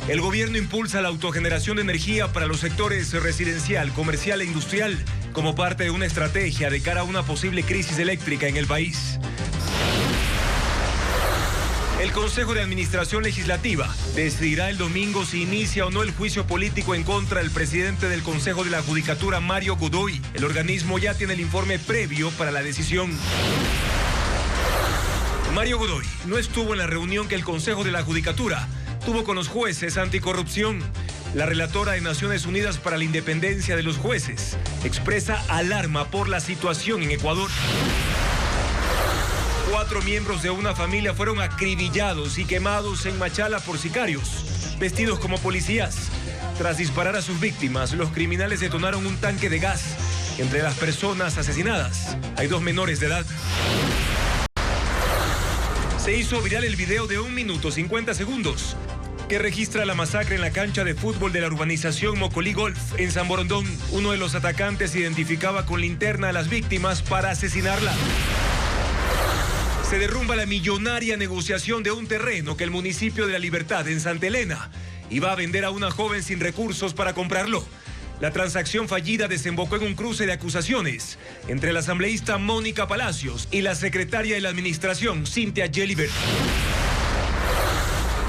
El gobierno impulsa la autogeneración de energía para los sectores residencial, comercial e industrial como parte de una estrategia de cara a una posible crisis eléctrica en el país. El Consejo de Administración Legislativa decidirá el domingo si inicia o no el juicio político en contra del presidente del Consejo de la Judicatura, Mario Godoy. El organismo ya tiene el informe previo para la decisión. Mario Godoy no estuvo en la reunión que el Consejo de la Judicatura tuvo con los jueces anticorrupción. La relatora de Naciones Unidas para la Independencia de los Jueces expresa alarma por la situación en Ecuador. 4 miembros de una familia fueron acribillados y quemados en Machala por sicarios, vestidos como policías. Tras disparar a sus víctimas, los criminales detonaron un tanque de gas. Entre las personas asesinadas hay 2 menores de edad. Se hizo viral el video de 1 minuto 50 segundos que registra la masacre en la cancha de fútbol de la urbanización Mocolí Golf en San Borondón. Uno de los atacantes identificaba con linterna a las víctimas para asesinarla. Se derrumba la millonaria negociación de un terreno que el municipio de La Libertad en Santa Elena iba a vender a una joven sin recursos para comprarlo. La transacción fallida desembocó en un cruce de acusaciones entre la asambleísta Mónica Palacios y la secretaria de la administración, Cynthia Gelibert.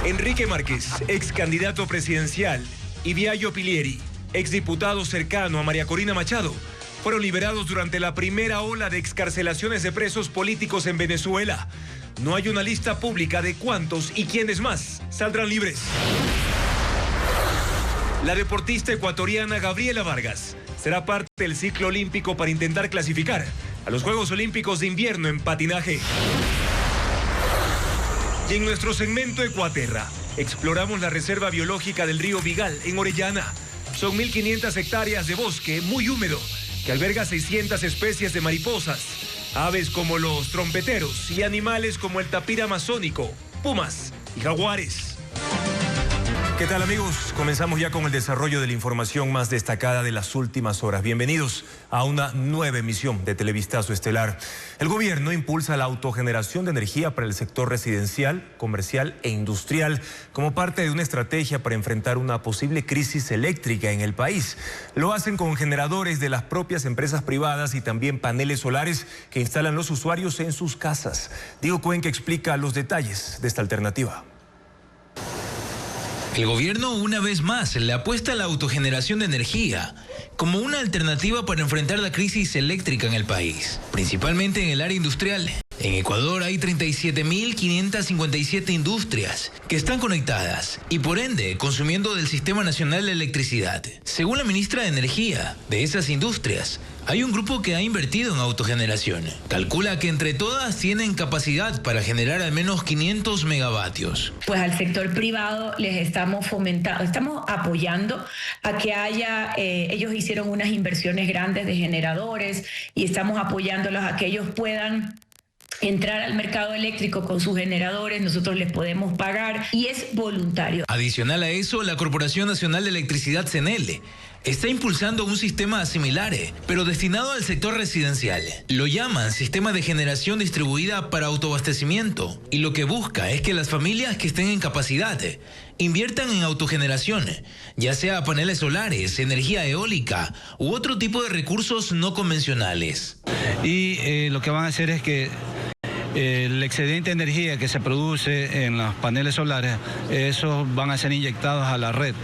Enrique Márquez, ex candidato presidencial, y Viallo Pilieri, ex diputado cercano a María Corina Machado, fueron liberados durante la primera ola de excarcelaciones de presos políticos en Venezuela. No hay una lista pública de cuántos y quiénes más saldrán libres. La deportista ecuatoriana Gabriela Vargas será parte del ciclo olímpico para intentar clasificar a los Juegos Olímpicos de Invierno en patinaje. Y en nuestro segmento Ecuaterra, exploramos la reserva biológica del río Vigal, en Orellana. Son 1.500 hectáreas de bosque muy húmedo, que alberga 600 especies de mariposas, aves como los trompeteros y animales como el tapir amazónico, pumas y jaguares. ¿Qué tal, amigos? Comenzamos ya con el desarrollo de la información más destacada de las últimas horas. Bienvenidos a una nueva emisión de Televistazo Estelar. El gobierno impulsa la autogeneración de energía para el sector residencial, comercial e industrial como parte de una estrategia para enfrentar una posible crisis eléctrica en el país. Lo hacen con generadores de las propias empresas privadas y también paneles solares que instalan los usuarios en sus casas. Diego Cuenca explica los detalles de esta alternativa. El gobierno una vez más le apuesta a la autogeneración de energía como una alternativa para enfrentar la crisis eléctrica en el país, principalmente en el área industrial. En Ecuador hay 37.557 industrias que están conectadas y por ende consumiendo del Sistema Nacional de Electricidad. Según la ministra de Energía, de esas industrias, hay un grupo que ha invertido en autogeneración. Calcula que entre todas tienen capacidad para generar al menos 500 megavatios. Pues al sector privado les estamos apoyando a que haya, ellos hicieron unas inversiones grandes de generadores y estamos apoyándolos a que ellos puedan entrar al mercado eléctrico con sus generadores, nosotros les podemos pagar y es voluntario. Adicional a eso, la Corporación Nacional de Electricidad, CNEL, está impulsando un sistema similar, pero destinado al sector residencial. Lo llaman Sistema de Generación Distribuida para Autoabastecimiento y lo que busca es que las familias que estén en capacidad inviertan en autogeneración, ya sea paneles solares, energía eólica u otro tipo de recursos no convencionales. Y lo que van a hacer es que el excedente de energía que se produce en los paneles solares, esos van a ser inyectados a la red.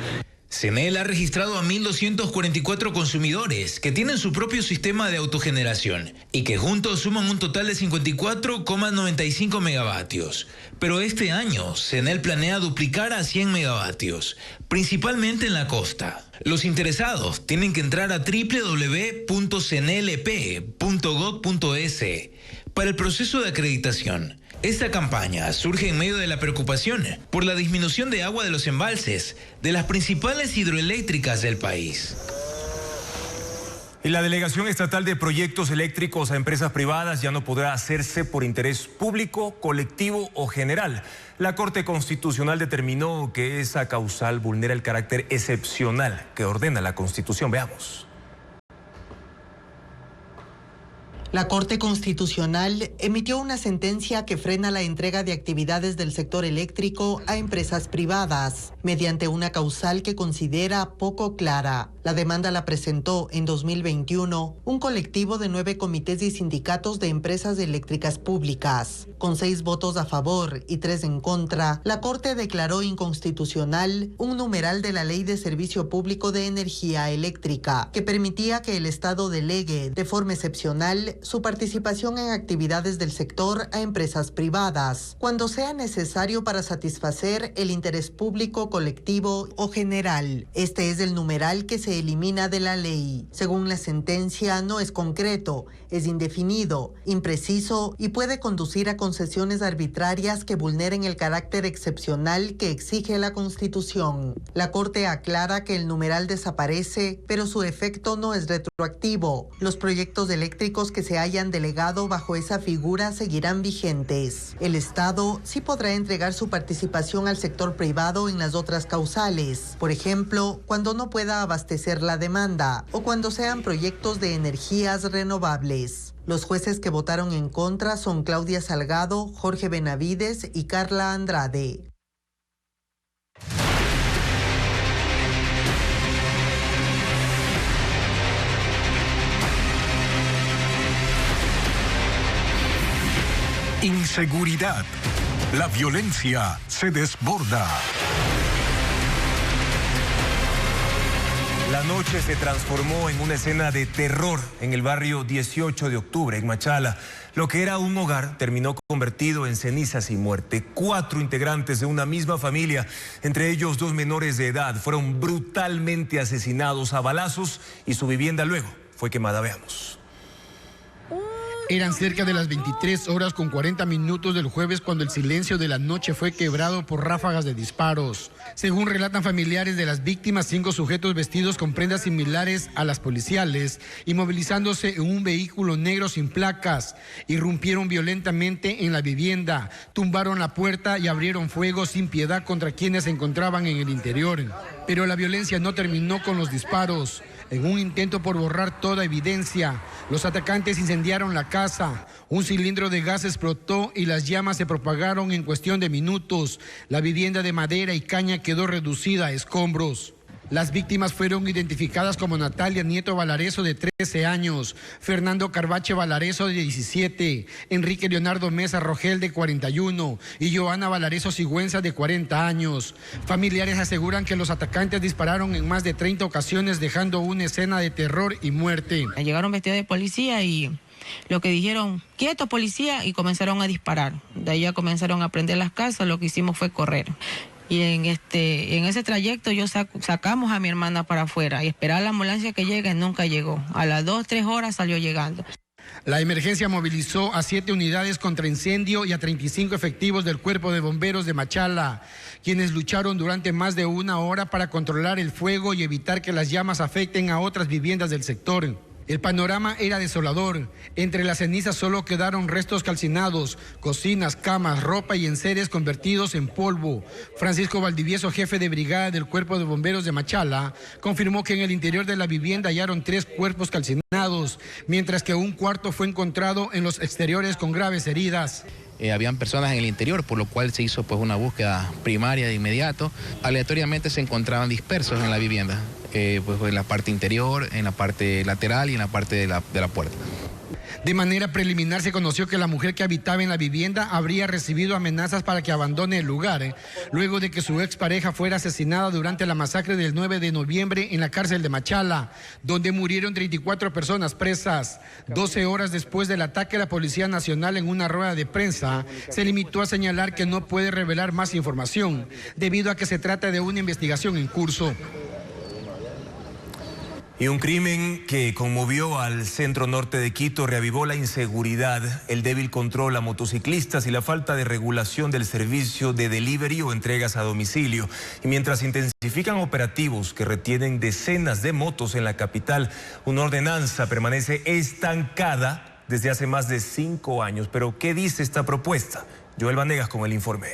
CNEL ha registrado a 1.244 consumidores que tienen su propio sistema de autogeneración y que juntos suman un total de 54,95 megavatios. Pero este año, CNEL planea duplicar a 100 megavatios, principalmente en la costa. Los interesados tienen que entrar a www.cnlp.gov.es para el proceso de acreditación. Esta campaña surge en medio de la preocupación por la disminución de agua de los embalses de las principales hidroeléctricas del país. Y la Delegación Estatal de Proyectos Eléctricos a Empresas Privadas ya no podrá hacerse por interés público, colectivo o general. La Corte Constitucional determinó que esa causal vulnera el carácter excepcional que ordena la Constitución. Veamos. La Corte Constitucional emitió una sentencia que frena la entrega de actividades del sector eléctrico a empresas privadas, mediante una causal que considera poco clara. La demanda la presentó en 2021 un colectivo de 9 comités y sindicatos de empresas eléctricas públicas. Con 6 votos a favor y 3 en contra, la Corte declaró inconstitucional un numeral de la Ley de Servicio Público de Energía Eléctrica, que permitía que el Estado delegue de forma excepcional su participación en actividades del sector a empresas privadas, cuando sea necesario para satisfacer el interés público, colectivo o general. Este es el numeral que se elimina de la ley. Según la sentencia, no es concreto, es indefinido, impreciso y puede conducir a concesiones arbitrarias que vulneren el carácter excepcional que exige la Constitución. La Corte aclara que el numeral desaparece, pero su efecto no es retroactivo. Los proyectos eléctricos que se hayan delegado bajo esa figura seguirán vigentes. El Estado sí podrá entregar su participación al sector privado en las otras causales, por ejemplo, cuando no pueda abastecer la demanda o cuando sean proyectos de energías renovables. Los jueces que votaron en contra son Claudia Salgado, Jorge Benavides y Carla Andrade. Inseguridad. La violencia se desborda. La noche se transformó en una escena de terror en el barrio 18 de octubre, en Machala. Lo que era un hogar terminó convertido en cenizas y muerte. 4 integrantes de una misma familia, entre ellos 2 menores de edad, fueron brutalmente asesinados a balazos y su vivienda luego fue quemada. Veamos. Eran cerca de las 23:40 del jueves cuando el silencio de la noche fue quebrado por ráfagas de disparos. Según relatan familiares de las víctimas, 5 sujetos vestidos con prendas similares a las policiales y movilizándose en un vehículo negro sin placas, irrumpieron violentamente en la vivienda, tumbaron la puerta y abrieron fuego sin piedad contra quienes se encontraban en el interior. Pero la violencia no terminó con los disparos. En un intento por borrar toda evidencia, los atacantes incendiaron la casa. Un cilindro de gas explotó y las llamas se propagaron en cuestión de minutos. La vivienda de madera y caña quedó reducida a escombros. Las víctimas fueron identificadas como Natalia Nieto Valarezo, de 13 años, Fernando Carvache Valarezo, de 17, Enrique Leonardo Mesa Rogel, de 41, y Joana Valarezo Sigüenza, de 40 años. Familiares aseguran que los atacantes dispararon en más de 30 ocasiones, dejando una escena de terror y muerte. Llegaron vestidos de policía y lo que dijeron, quieto policía, y comenzaron a disparar. De ahí ya comenzaron a prender las casas, lo que hicimos fue correr. Y en ese trayecto sacamos a mi hermana para afuera y esperar a la ambulancia que llegue, nunca llegó. A las 2-3 horas salió llegando. La emergencia movilizó a 7 unidades contra incendio y a 35 efectivos del Cuerpo de Bomberos de Machala, quienes lucharon durante más de 1 hora para controlar el fuego y evitar que las llamas afecten a otras viviendas del sector. El panorama era desolador. Entre las cenizas solo quedaron restos calcinados, cocinas, camas, ropa y enseres convertidos en polvo. Francisco Valdivieso, jefe de brigada del Cuerpo de Bomberos de Machala, confirmó que en el interior de la vivienda hallaron 3 cuerpos calcinados, mientras que un cuarto fue encontrado en los exteriores con graves heridas. Habían personas en el interior, por lo cual se hizo una búsqueda primaria de inmediato. Aleatoriamente se encontraban dispersos en la vivienda, en la parte interior, en la parte lateral y en la parte de la puerta. De manera preliminar se conoció que la mujer que habitaba en la vivienda habría recibido amenazas para que abandone el lugar, luego de que su expareja fuera asesinada durante la masacre del 9 de noviembre en la cárcel de Machala, donde murieron 34 personas presas. 12 horas después del ataque, la Policía Nacional, en una rueda de prensa, se limitó a señalar que no puede revelar más información, debido a que se trata de una investigación en curso. Y un crimen que conmovió al centro norte de Quito reavivó la inseguridad, el débil control a motociclistas y la falta de regulación del servicio de delivery o entregas a domicilio. Y mientras intensifican operativos que retienen decenas de motos en la capital, una ordenanza permanece estancada desde hace más de 5 años. Pero ¿qué dice esta propuesta? Joel Vanegas con el informe.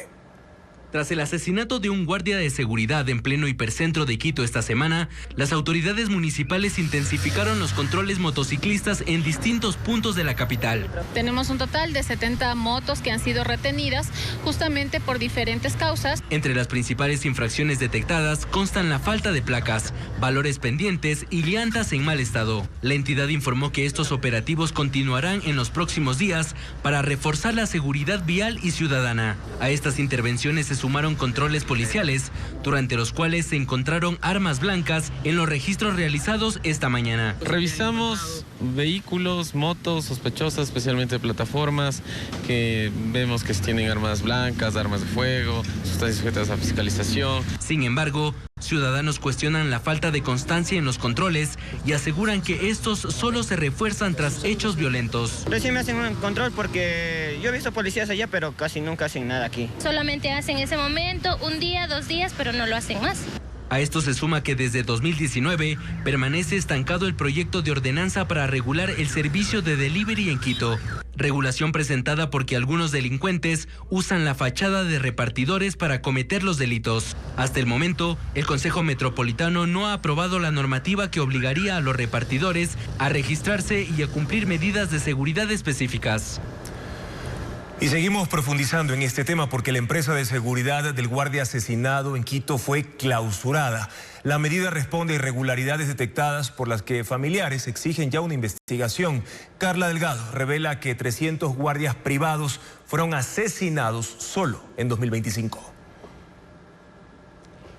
Tras el asesinato de un guardia de seguridad en pleno hipercentro de Quito esta semana, las autoridades municipales intensificaron los controles motociclistas en distintos puntos de la capital. Tenemos un total de 70 motos que han sido retenidas justamente por diferentes causas. Entre las principales infracciones detectadas constan la falta de placas, valores pendientes y llantas en mal estado. La entidad informó que estos operativos continuarán en los próximos días para reforzar la seguridad vial y ciudadana. A estas intervenciones se sumaron controles policiales, durante los cuales se encontraron armas blancas en los registros realizados esta mañana. Revisamos vehículos, motos sospechosas, especialmente plataformas, que vemos que tienen armas blancas, armas de fuego, sustancias sujetas a fiscalización. Sin embargo, ciudadanos cuestionan la falta de constancia en los controles y aseguran que estos solo se refuerzan tras hechos violentos. Recién me hacen un control porque yo he visto policías allá, pero casi nunca hacen nada aquí. Solamente hacen ese momento, un día, 2 días, pero no lo hacen más. A esto se suma que desde 2019 permanece estancado el proyecto de ordenanza para regular el servicio de delivery en Quito. Regulación presentada porque algunos delincuentes usan la fachada de repartidores para cometer los delitos. Hasta el momento, el Consejo Metropolitano no ha aprobado la normativa que obligaría a los repartidores a registrarse y a cumplir medidas de seguridad específicas. Y seguimos profundizando en este tema porque la empresa de seguridad del guardia asesinado en Quito fue clausurada. La medida responde a irregularidades detectadas por las que familiares exigen ya una investigación. Carla Delgado revela que 300 guardias privados fueron asesinados solo en 2025.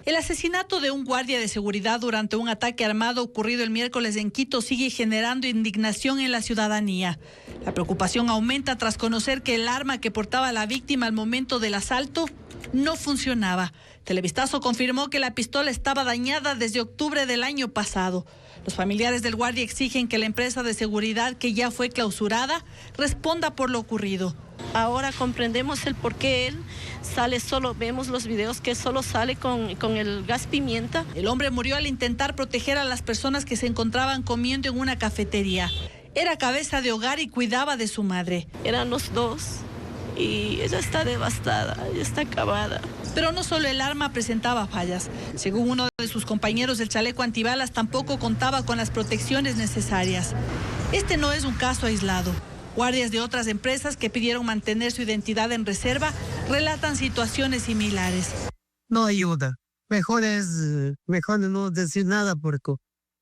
El asesinato de un guardia de seguridad durante un ataque armado ocurrido el miércoles en Quito sigue generando indignación en la ciudadanía. La preocupación aumenta tras conocer que el arma que portaba la víctima al momento del asalto no funcionaba. Televistazo confirmó que la pistola estaba dañada desde octubre del año pasado. Los familiares del guardia exigen que la empresa de seguridad, que ya fue clausurada, responda por lo ocurrido. Ahora comprendemos el por qué él sale solo, vemos los videos que solo sale con el gas pimienta. El hombre murió al intentar proteger a las personas que se encontraban comiendo en una cafetería. Era cabeza de hogar y cuidaba de su madre. Eran los dos y ella está devastada, ella está acabada. Pero no solo el arma presentaba fallas. Según uno de sus compañeros, el chaleco antibalas tampoco contaba con las protecciones necesarias. Este no es un caso aislado. Guardias de otras empresas que pidieron mantener su identidad en reserva relatan situaciones similares. No ayuda. Mejor no decir nada porque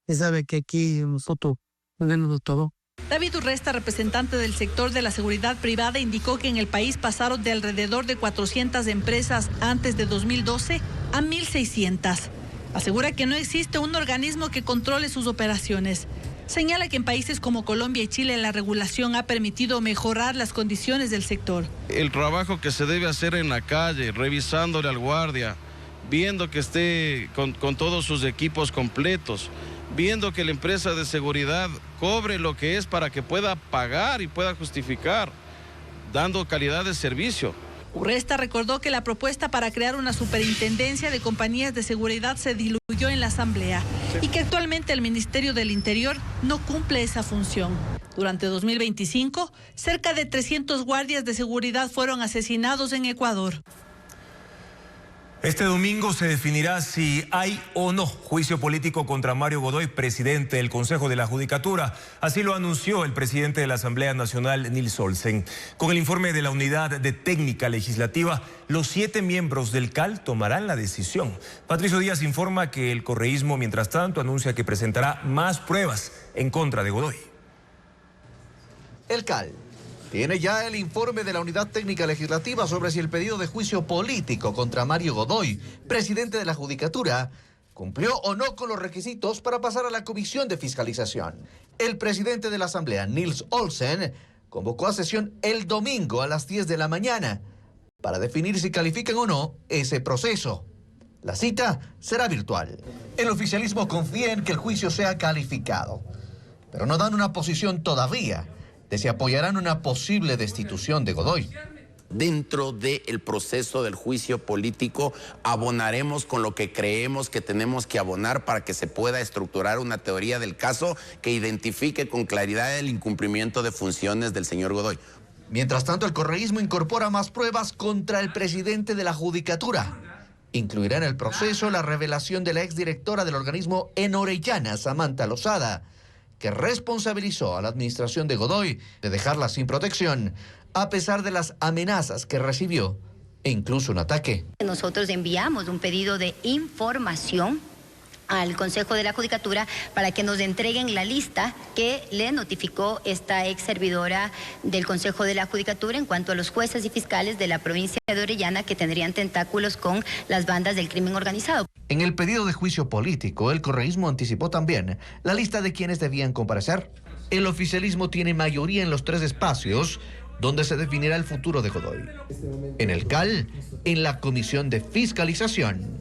se sabe que aquí nosotros tenemos todo. David Urresta, representante del sector de la seguridad privada, indicó que en el país pasaron de alrededor de 400 empresas antes de 2012 a 1.600. Asegura que no existe un organismo que controle sus operaciones. Señala que en países como Colombia y Chile la regulación ha permitido mejorar las condiciones del sector. El trabajo que se debe hacer en la calle, revisándole al guardia, viendo que esté con todos sus equipos completos, viendo que la empresa de seguridad cobre lo que es para que pueda pagar y pueda justificar, dando calidad de servicio. Urresta recordó que la propuesta para crear una superintendencia de compañías de seguridad se diluyó en la Asamblea y que actualmente el Ministerio del Interior no cumple esa función. Durante 2025, cerca de 300 guardias de seguridad fueron asesinados en Ecuador. Este domingo se definirá si hay o no juicio político contra Mario Godoy, presidente del Consejo de la Judicatura. Así lo anunció el presidente de la Asamblea Nacional, Nils Olsen. Con el informe de la Unidad de Técnica Legislativa, los 7 miembros del CAL tomarán la decisión. Patricio Díaz informa que el correísmo, mientras tanto, anuncia que presentará más pruebas en contra de Godoy. El CAL tiene ya el informe de la Unidad Técnica Legislativa sobre si el pedido de juicio político contra Mario Godoy, presidente de la Judicatura, cumplió o no con los requisitos para pasar a la Comisión de Fiscalización. El presidente de la Asamblea, Nils Olsen, convocó a sesión el domingo a las 10 de la mañana para definir si califican o no ese proceso. La cita será virtual. El oficialismo confía en que el juicio sea calificado, pero no dan una posición todavía de si apoyarán una posible destitución de Godoy. Dentro del proceso del juicio político abonaremos con lo que creemos que tenemos que abonar para que se pueda estructurar una teoría del caso que identifique con claridad el incumplimiento de funciones del señor Godoy. Mientras tanto, el correísmo incorpora más pruebas contra el presidente de la Judicatura. Incluirá en el proceso la revelación de la exdirectora del organismo en Orellana, Samantha Lozada, que responsabilizó a la administración de Godoy de dejarla sin protección, a pesar de las amenazas que recibió e incluso un ataque. Nosotros enviamos un pedido de información al Consejo de la Judicatura para que nos entreguen la lista que le notificó esta ex servidora del Consejo de la Judicatura en cuanto a los jueces y fiscales de la provincia de Orellana que tendrían tentáculos con las bandas del crimen organizado. En el pedido de juicio político, el correísmo anticipó también la lista de quienes debían comparecer. El oficialismo tiene mayoría en los 3 espacios donde se definirá el futuro de Godoy. En el CAL, en la Comisión de Fiscalización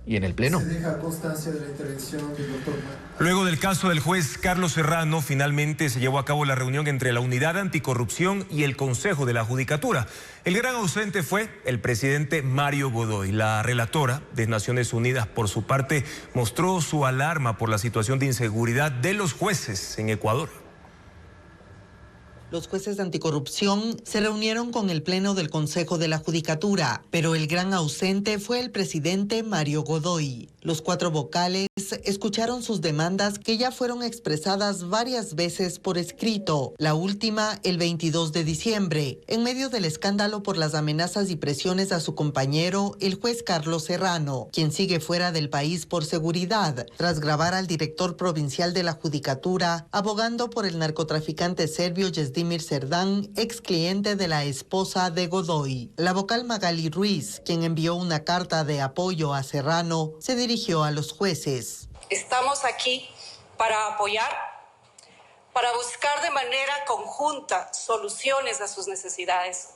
y en el Pleno. Se deja constancia de la intervención del doctor. Luego del caso del juez Carlos Serrano, finalmente se llevó a cabo la reunión entre la Unidad Anticorrupción y el Consejo de la Judicatura. El gran ausente fue el presidente Mario Godoy. La relatora de Naciones Unidas, por su parte, mostró su alarma por la situación de inseguridad de los jueces en Ecuador. Los jueces de anticorrupción se reunieron con el Pleno del Consejo de la Judicatura, pero el gran ausente fue el presidente Mario Godoy. Los 4 vocales escucharon sus demandas que ya fueron expresadas varias veces por escrito, la última el 22 de diciembre, en medio del escándalo por las amenazas y presiones a su compañero, el juez Carlos Serrano, quien sigue fuera del país por seguridad, tras grabar al director provincial de la Judicatura, abogando por el narcotraficante serbio Yesdimir Serdán, ex cliente de la esposa de Godoy. La vocal Magali Ruiz, quien envió una carta de apoyo a Serrano, se dirigió a los jueces. Estamos aquí para apoyar, para buscar de manera conjunta soluciones a sus necesidades,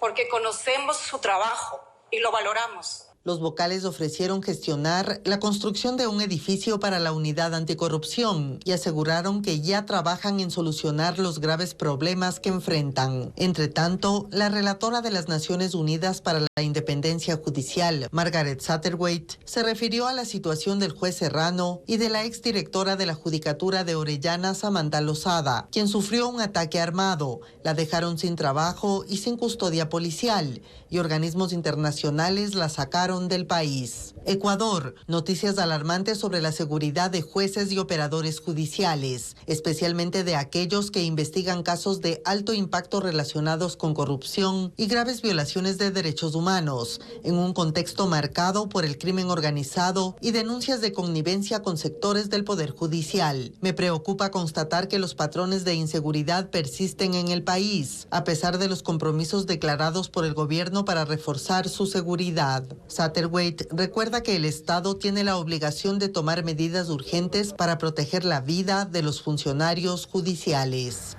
porque conocemos su trabajo y lo valoramos. Los vocales ofrecieron gestionar la construcción de un edificio para la unidad anticorrupción y aseguraron que ya trabajan en solucionar los graves problemas que enfrentan. Entre tanto, la relatora de las Naciones Unidas para la Independencia Judicial, Margaret Satterthwaite, se refirió a la situación del juez Serrano y de la exdirectora de la Judicatura de Orellana, Samantha Lozada, quien sufrió un ataque armado. La dejaron sin trabajo y sin custodia policial, y organismos internacionales la sacaron del país. Ecuador, noticias alarmantes sobre la seguridad de jueces y operadores judiciales, especialmente de aquellos que investigan casos de alto impacto relacionados con corrupción y graves violaciones de derechos humanos, en un contexto marcado por el crimen organizado y denuncias de connivencia con sectores del Poder Judicial. Me preocupa constatar que los patrones de inseguridad persisten en el país, a pesar de los compromisos declarados por el gobierno para reforzar su seguridad. Satterthwaite recuerda que el Estado tiene la obligación de tomar medidas urgentes para proteger la vida de los funcionarios judiciales.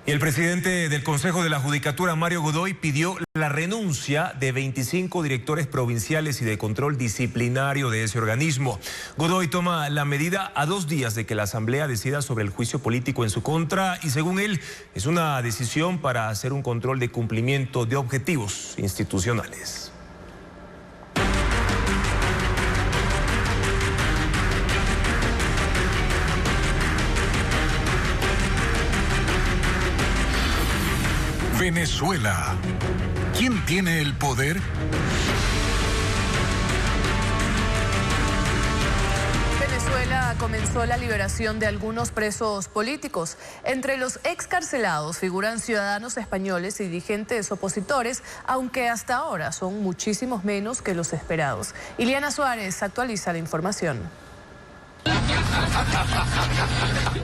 Y el presidente del Consejo de la Judicatura, Mario Godoy, pidió la renuncia de 25 directores provinciales y de control disciplinario de ese organismo. Godoy toma la medida a 2 días de que la Asamblea decida sobre el juicio político en su contra y, según él, es una decisión para hacer un control de cumplimiento de objetivos institucionales. Venezuela. ¿Quién tiene el poder? Venezuela comenzó la liberación de algunos presos políticos. Entre los excarcelados figuran ciudadanos españoles y dirigentes opositores, aunque hasta ahora son muchísimos menos que los esperados. Iliana Suárez actualiza la información.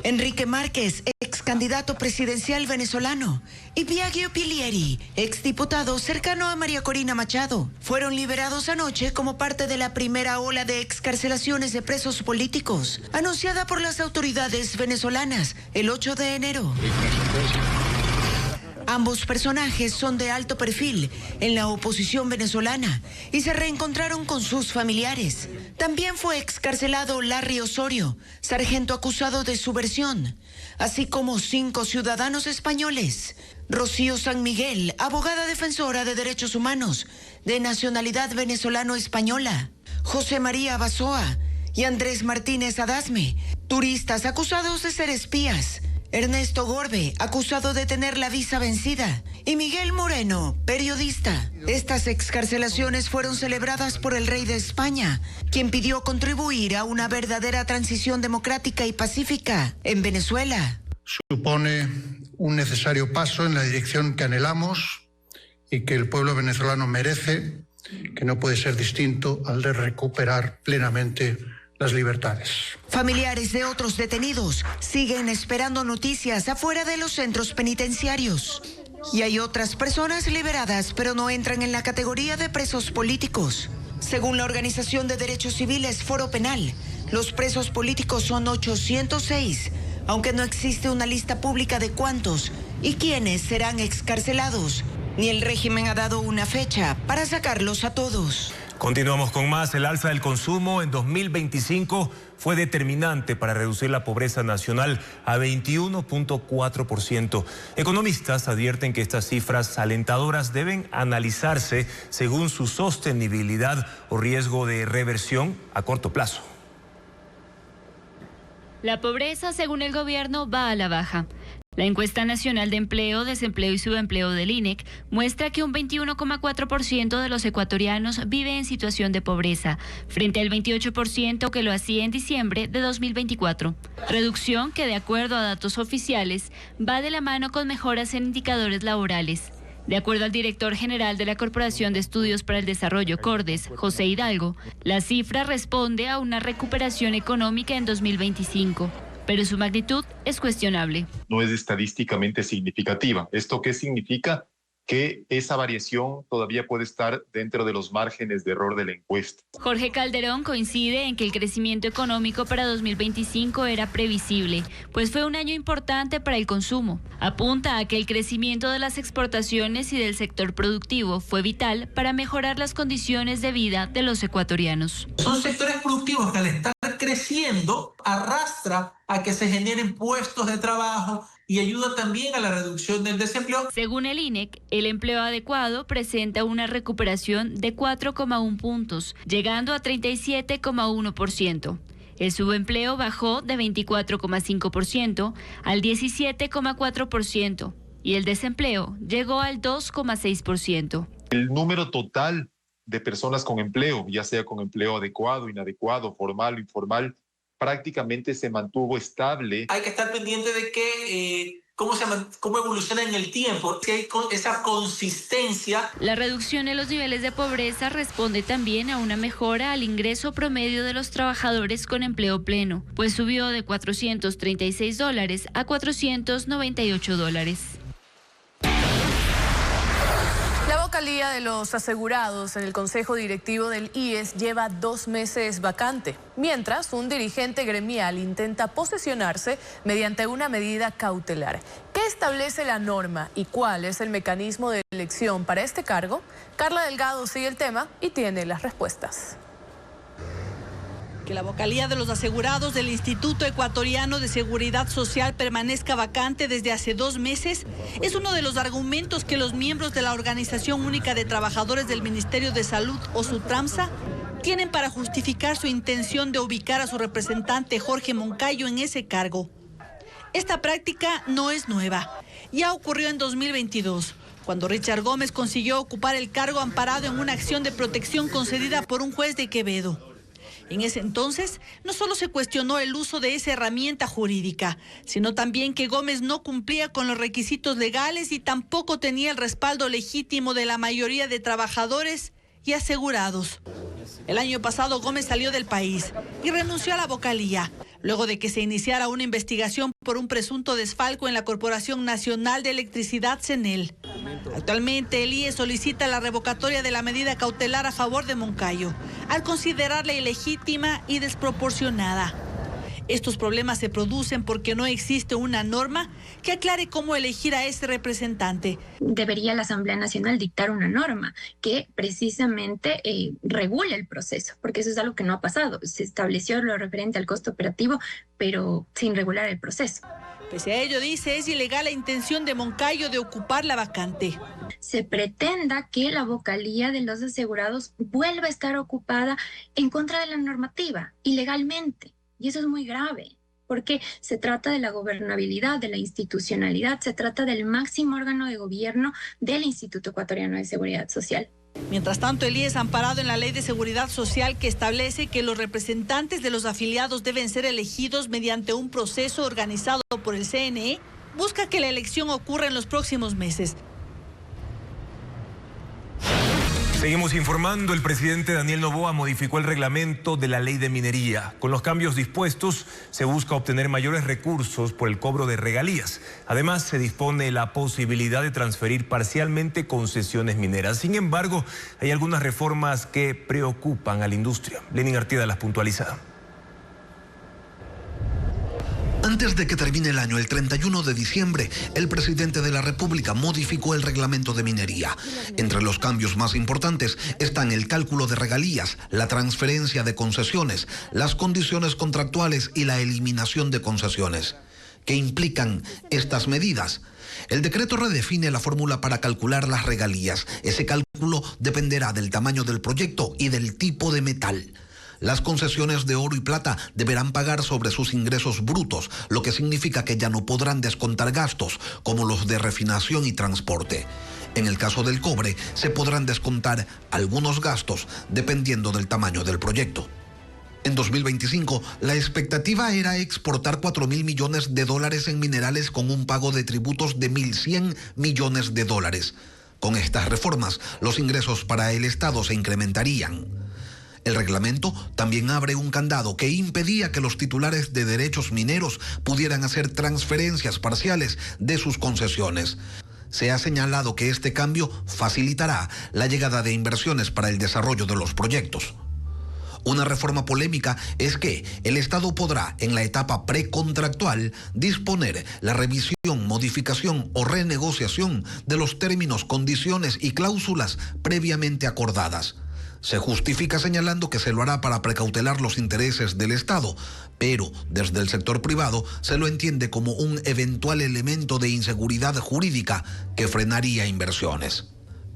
Enrique Márquez, ex candidato presidencial venezolano, y Biagio Pilieri, exdiputado cercano a María Corina Machado, fueron liberados anoche como parte de la primera ola de excarcelaciones de presos políticos, anunciada por las autoridades venezolanas el 8 de enero. Ambos personajes son de alto perfil en la oposición venezolana y se reencontraron con sus familiares. También fue excarcelado Larry Osorio, sargento acusado de subversión, así como 5 ciudadanos españoles. Rocío San Miguel, abogada defensora de derechos humanos, de nacionalidad venezolano-española. José María Basoa y Andrés Martínez Adasme, turistas acusados de ser espías. Ernesto Gorbe, acusado de tener la visa vencida, y Miguel Moreno, periodista. Estas excarcelaciones fueron celebradas por el rey de España, quien pidió contribuir a una verdadera transición democrática y pacífica en Venezuela. Supone un necesario paso en la dirección que anhelamos y que el pueblo venezolano merece, que no puede ser distinto al de recuperar plenamente las libertades. Familiares de otros detenidos siguen esperando noticias afuera de los centros penitenciarios. Y hay otras personas liberadas, pero no entran en la categoría de presos políticos. Según la Organización de Derechos Civiles Foro Penal, los presos políticos son 806, aunque no existe una lista pública de cuántos y quiénes serán excarcelados. Ni el régimen ha dado una fecha para sacarlos a todos. Continuamos con más. El alza del consumo en 2025 fue determinante para reducir la pobreza nacional a 21.4%. Economistas advierten que estas cifras alentadoras deben analizarse según su sostenibilidad o riesgo de reversión a corto plazo. La pobreza, según el gobierno, va a la baja. La encuesta nacional de empleo, desempleo y subempleo del INEC muestra que un 21,4% de los ecuatorianos vive en situación de pobreza, frente al 28% que lo hacía en diciembre de 2024. Reducción que, de acuerdo a datos oficiales, va de la mano con mejoras en indicadores laborales. De acuerdo al director general de la Corporación de Estudios para el Desarrollo Cordes, José Hidalgo, la cifra responde a una recuperación económica en 2025. Pero su magnitud es cuestionable. No es estadísticamente significativa. ¿Esto qué significa? Que esa variación todavía puede estar dentro de los márgenes de error de la encuesta. Jorge Calderón coincide en que el crecimiento económico para 2025 era previsible, pues fue un año importante para el consumo. Apunta a que el crecimiento de las exportaciones y del sector productivo fue vital para mejorar las condiciones de vida de los ecuatorianos. Son sectores productivos que al estar creciendo arrastra a que se generen puestos de trabajo y ayuda también a la reducción del desempleo. Según el INEC, el empleo adecuado presenta una recuperación de 4,1 puntos, llegando a 37,1%. El subempleo bajó de 24,5% al 17,4% y el desempleo llegó al 2,6%. El número total de personas con empleo, ya sea con empleo adecuado, inadecuado, formal o informal, prácticamente se mantuvo estable. Hay que estar pendiente de que cómo evoluciona en el tiempo, si hay esa consistencia. La reducción en los niveles de pobreza responde también a una mejora al ingreso promedio de los trabajadores con empleo pleno, pues subió de $436 a $498. La vocalía de los asegurados en el Consejo Directivo del IES lleva 2 meses vacante, mientras un dirigente gremial intenta posesionarse mediante una medida cautelar. ¿Qué establece la norma y cuál es el mecanismo de elección para este cargo? Carla Delgado sigue el tema y tiene las respuestas. Que la vocalía de los asegurados del Instituto Ecuatoriano de Seguridad Social permanezca vacante desde hace 2 meses es uno de los argumentos que los miembros de la Organización Única de Trabajadores del Ministerio de Salud, o SUTRAMSA, tienen para justificar su intención de ubicar a su representante Jorge Moncayo en ese cargo. Esta práctica no es nueva. Ya ocurrió en 2022, cuando Richard Gómez consiguió ocupar el cargo amparado en una acción de protección concedida por un juez de Quevedo. En ese entonces, no solo se cuestionó el uso de esa herramienta jurídica, sino también que Gómez no cumplía con los requisitos legales y tampoco tenía el respaldo legítimo de la mayoría de trabajadores y asegurados. El año pasado Gómez salió del país y renunció a la vocalía, luego de que se iniciara una investigación por un presunto desfalco en la Corporación Nacional de Electricidad, CENEL. Actualmente el IES solicita la revocatoria de la medida cautelar a favor de Moncayo, al considerarla ilegítima y desproporcionada. Estos problemas se producen porque no existe una norma que aclare cómo elegir a ese representante. Debería la Asamblea Nacional dictar una norma que precisamente regule el proceso, porque eso es algo que no ha pasado. Se estableció lo referente al costo operativo, pero sin regular el proceso. Pese a ello, dice, es ilegal la intención de Moncayo de ocupar la vacante. Se pretenda que la vocalía de los asegurados vuelva a estar ocupada en contra de la normativa, ilegalmente. Y eso es muy grave, porque se trata de la gobernabilidad, de la institucionalidad, se trata del máximo órgano de gobierno del Instituto Ecuatoriano de Seguridad Social. Mientras tanto, el IES, amparado en la Ley de Seguridad Social que establece que los representantes de los afiliados deben ser elegidos mediante un proceso organizado por el CNE, busca que la elección ocurra en los próximos meses. Seguimos informando. El presidente Daniel Noboa modificó el reglamento de la ley de minería. Con los cambios dispuestos se busca obtener mayores recursos por el cobro de regalías. Además, se dispone la posibilidad de transferir parcialmente concesiones mineras. Sin embargo, hay algunas reformas que preocupan a la industria. Lenin Artieda las puntualiza. Antes de que termine el año, el 31 de diciembre, el presidente de la República modificó el reglamento de minería. Entre los cambios más importantes están el cálculo de regalías, la transferencia de concesiones, las condiciones contractuales y la eliminación de concesiones. ¿Qué implican estas medidas? El decreto redefine la fórmula para calcular las regalías. Ese cálculo dependerá del tamaño del proyecto y del tipo de metal. Las concesiones de oro y plata deberán pagar sobre sus ingresos brutos, lo que significa que ya no podrán descontar gastos como los de refinación y transporte. En el caso del cobre, se podrán descontar algunos gastos dependiendo del tamaño del proyecto. En 2025, la expectativa era exportar 4.000 millones de dólares en minerales con un pago de tributos de 1.100 millones de dólares. Con estas reformas, los ingresos para el Estado se incrementarían. El reglamento también abre un candado que impedía que los titulares de derechos mineros pudieran hacer transferencias parciales de sus concesiones. Se ha señalado que este cambio facilitará la llegada de inversiones para el desarrollo de los proyectos. Una reforma polémica es que el Estado podrá, en la etapa precontractual, disponer la revisión, modificación o renegociación de los términos, condiciones y cláusulas previamente acordadas. Se justifica señalando que se lo hará para precautelar los intereses del Estado, pero desde el sector privado se lo entiende como un eventual elemento de inseguridad jurídica que frenaría inversiones.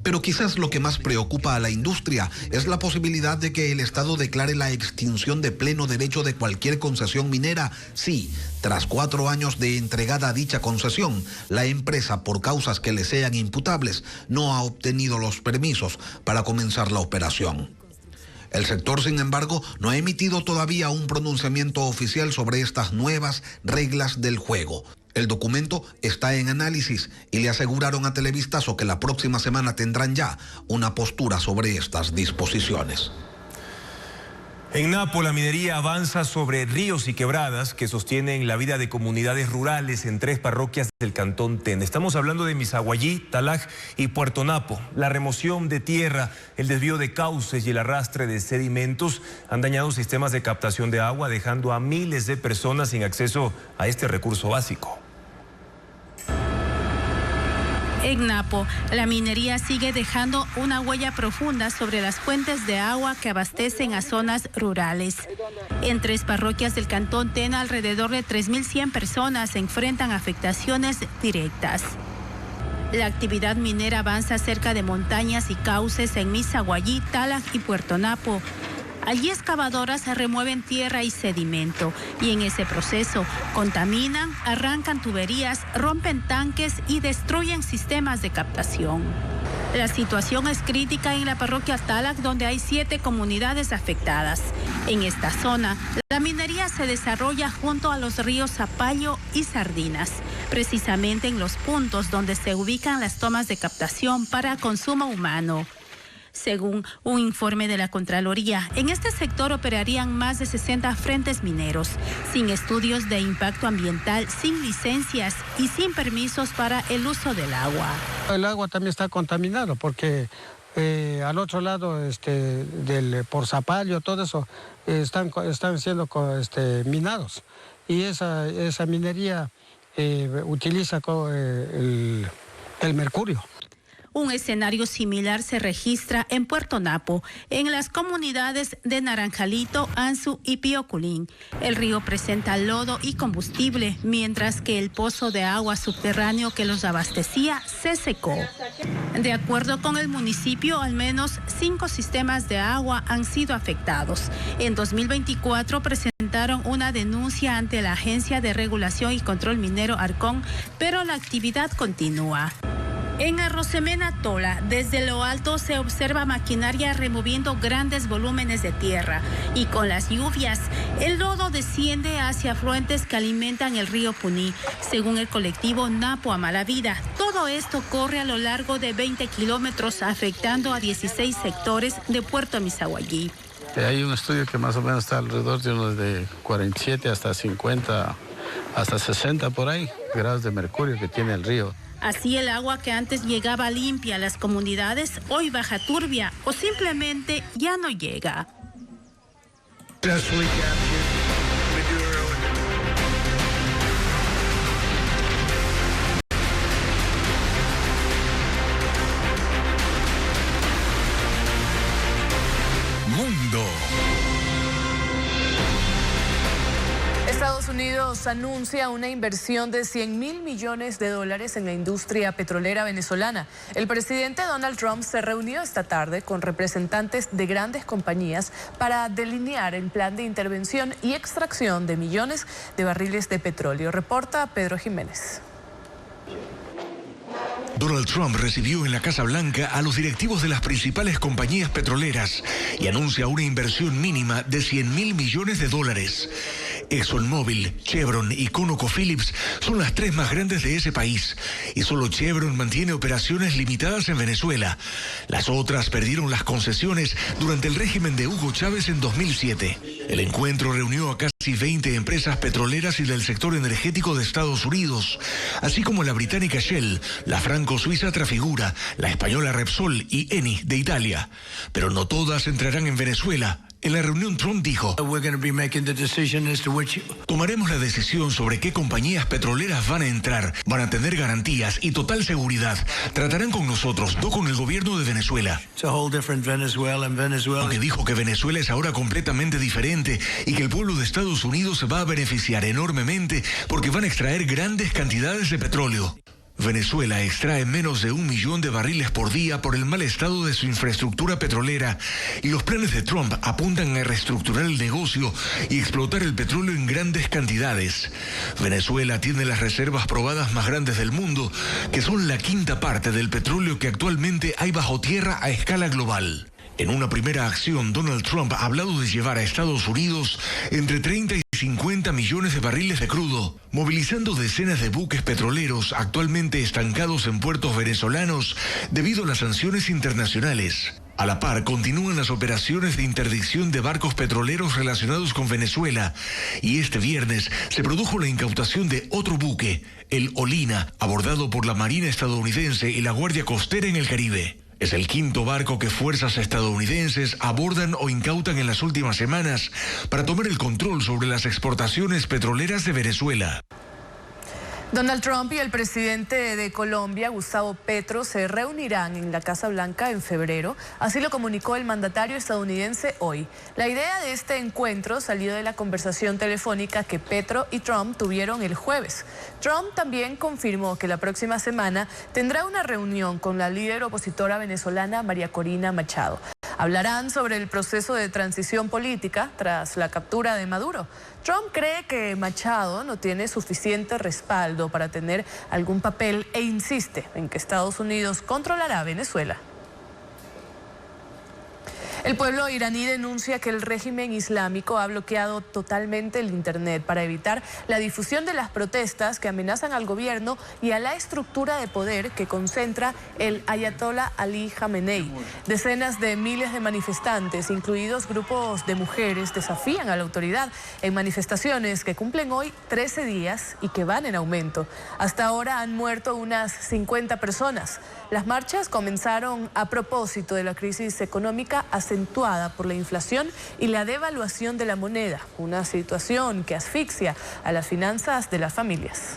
Pero quizás lo que más preocupa a la industria es la posibilidad de que el Estado declare la extinción de pleno derecho de cualquier concesión minera si, tras 4 años de entregada dicha concesión, la empresa, por causas que le sean imputables, no ha obtenido los permisos para comenzar la operación. El sector, sin embargo, no ha emitido todavía un pronunciamiento oficial sobre estas nuevas reglas del juego. El documento está en análisis y le aseguraron a Televistazo que la próxima semana tendrán ya una postura sobre estas disposiciones. En Napo, la minería avanza sobre ríos y quebradas que sostienen la vida de comunidades rurales en 3 parroquias del cantón Tena. Estamos hablando de Misaguayí, Talaj y Puerto Napo. La remoción de tierra, el desvío de cauces y el arrastre de sedimentos han dañado sistemas de captación de agua, dejando a miles de personas sin acceso a este recurso básico. En Napo, la minería sigue dejando una huella profunda sobre las fuentes de agua que abastecen a zonas rurales. En 3 parroquias del cantón Tena, alrededor de 3.100 personas se enfrentan a afectaciones directas. La actividad minera avanza cerca de montañas y cauces en Misaguayí, Talaj y Puerto Napo. Allí excavadoras remueven tierra y sedimento y en ese proceso contaminan, arrancan tuberías, rompen tanques y destruyen sistemas de captación. La situación es crítica en la parroquia Talaj, donde hay 7 comunidades afectadas. En esta zona, la minería se desarrolla junto a los ríos Zapallo y Sardinas, precisamente en los puntos donde se ubican las tomas de captación para consumo humano. Según un informe de la Contraloría, en este sector operarían más de 60 frentes mineros, sin estudios de impacto ambiental, sin licencias y sin permisos para el uso del agua. El agua también está contaminado porque al otro lado por Zapallo, todo eso, están siendo minados. Y esa minería utiliza el mercurio. Un escenario similar se registra en Puerto Napo, en las comunidades de Naranjalito, Anzu y Pioculín. El río presenta lodo y combustible, mientras que el pozo de agua subterráneo que los abastecía se secó. De acuerdo con el municipio, al menos 5 sistemas de agua han sido afectados. En 2024 presentaron presentaron una denuncia ante la Agencia de Regulación y Control Minero Arcón, pero la actividad continúa. En Arrosemena Tola, desde lo alto se observa maquinaria removiendo grandes volúmenes de tierra y con las lluvias, el lodo desciende hacia afluentes que alimentan el río Puní, según el colectivo Napo a Mala Vida. Todo esto corre a lo largo de 20 kilómetros, afectando a 16 sectores de Puerto Misahuallí. Hay un estudio que más o menos está alrededor de unos de 47 hasta 50, hasta 60 por ahí, grados de mercurio que tiene el río. Así el agua que antes llegaba limpia a las comunidades, hoy baja turbia o simplemente ya no llega. Mundo. Estados Unidos anuncia una inversión de $100.000 millones en la industria petrolera venezolana. El presidente Donald Trump se reunió esta tarde con representantes de grandes compañías para delinear el plan de intervención y extracción de millones de barriles de petróleo. Reporta Pedro Jiménez. Donald Trump recibió en la Casa Blanca a los directivos de las principales compañías petroleras y anuncia una inversión mínima de $100.000 millones. ExxonMobil, Chevron y ConocoPhillips son las tres más grandes de ese país y solo Chevron mantiene operaciones limitadas en Venezuela. Las otras perdieron las concesiones durante el régimen de Hugo Chávez en 2007. El encuentro reunió a casi 20 empresas petroleras y del sector energético de Estados Unidos, así como la británica Shell, la franco-suiza Trafigura, la española Repsol y Eni de Italia. Pero no todas entrarán en Venezuela. En la reunión Trump dijo: tomaremos la decisión sobre qué compañías petroleras van a entrar, van a tener garantías y total seguridad. Tratarán con nosotros, no con el gobierno de Venezuela. Aunque dijo que Venezuela es ahora completamente diferente y que el pueblo de Estados Unidos se va a beneficiar enormemente porque van a extraer grandes cantidades de petróleo. Venezuela extrae menos de 1 millón de barriles por día por el mal estado de su infraestructura petrolera y los planes de Trump apuntan a reestructurar el negocio y explotar el petróleo en grandes cantidades. Venezuela tiene las reservas probadas más grandes del mundo, que son la quinta parte del petróleo que actualmente hay bajo tierra a escala global. En una primera acción, Donald Trump ha hablado de llevar a Estados Unidos entre 30 y 50 millones de barriles de crudo, movilizando decenas de buques petroleros actualmente estancados en puertos venezolanos debido a las sanciones internacionales. A la par, continúan las operaciones de interdicción de barcos petroleros relacionados con Venezuela y este viernes se produjo la incautación de otro buque, el Olina, abordado por la Marina estadounidense y la Guardia Costera en el Caribe. Es el quinto barco que fuerzas estadounidenses abordan o incautan en las últimas semanas para tomar el control sobre las exportaciones petroleras de Venezuela. Donald Trump y el presidente de Colombia, Gustavo Petro, se reunirán en la Casa Blanca en febrero. Así lo comunicó el mandatario estadounidense hoy. La idea de este encuentro salió de la conversación telefónica que Petro y Trump tuvieron el jueves. Trump también confirmó que la próxima semana tendrá una reunión con la líder opositora venezolana María Corina Machado. Hablarán sobre el proceso de transición política tras la captura de Maduro. Trump cree que Machado no tiene suficiente respaldo para tener algún papel e insiste en que Estados Unidos controlará Venezuela. El pueblo iraní denuncia que el régimen islámico ha bloqueado totalmente el Internet para evitar la difusión de las protestas que amenazan al gobierno y a la estructura de poder que concentra el ayatolá Ali Khamenei. Decenas de miles de manifestantes, incluidos grupos de mujeres, desafían a la autoridad en manifestaciones que cumplen hoy 13 días y que van en aumento. Hasta ahora han muerto unas 50 personas. Las marchas comenzaron a propósito de la crisis económica acentuada por la inflación y la devaluación de la moneda, una situación que asfixia a las finanzas de las familias.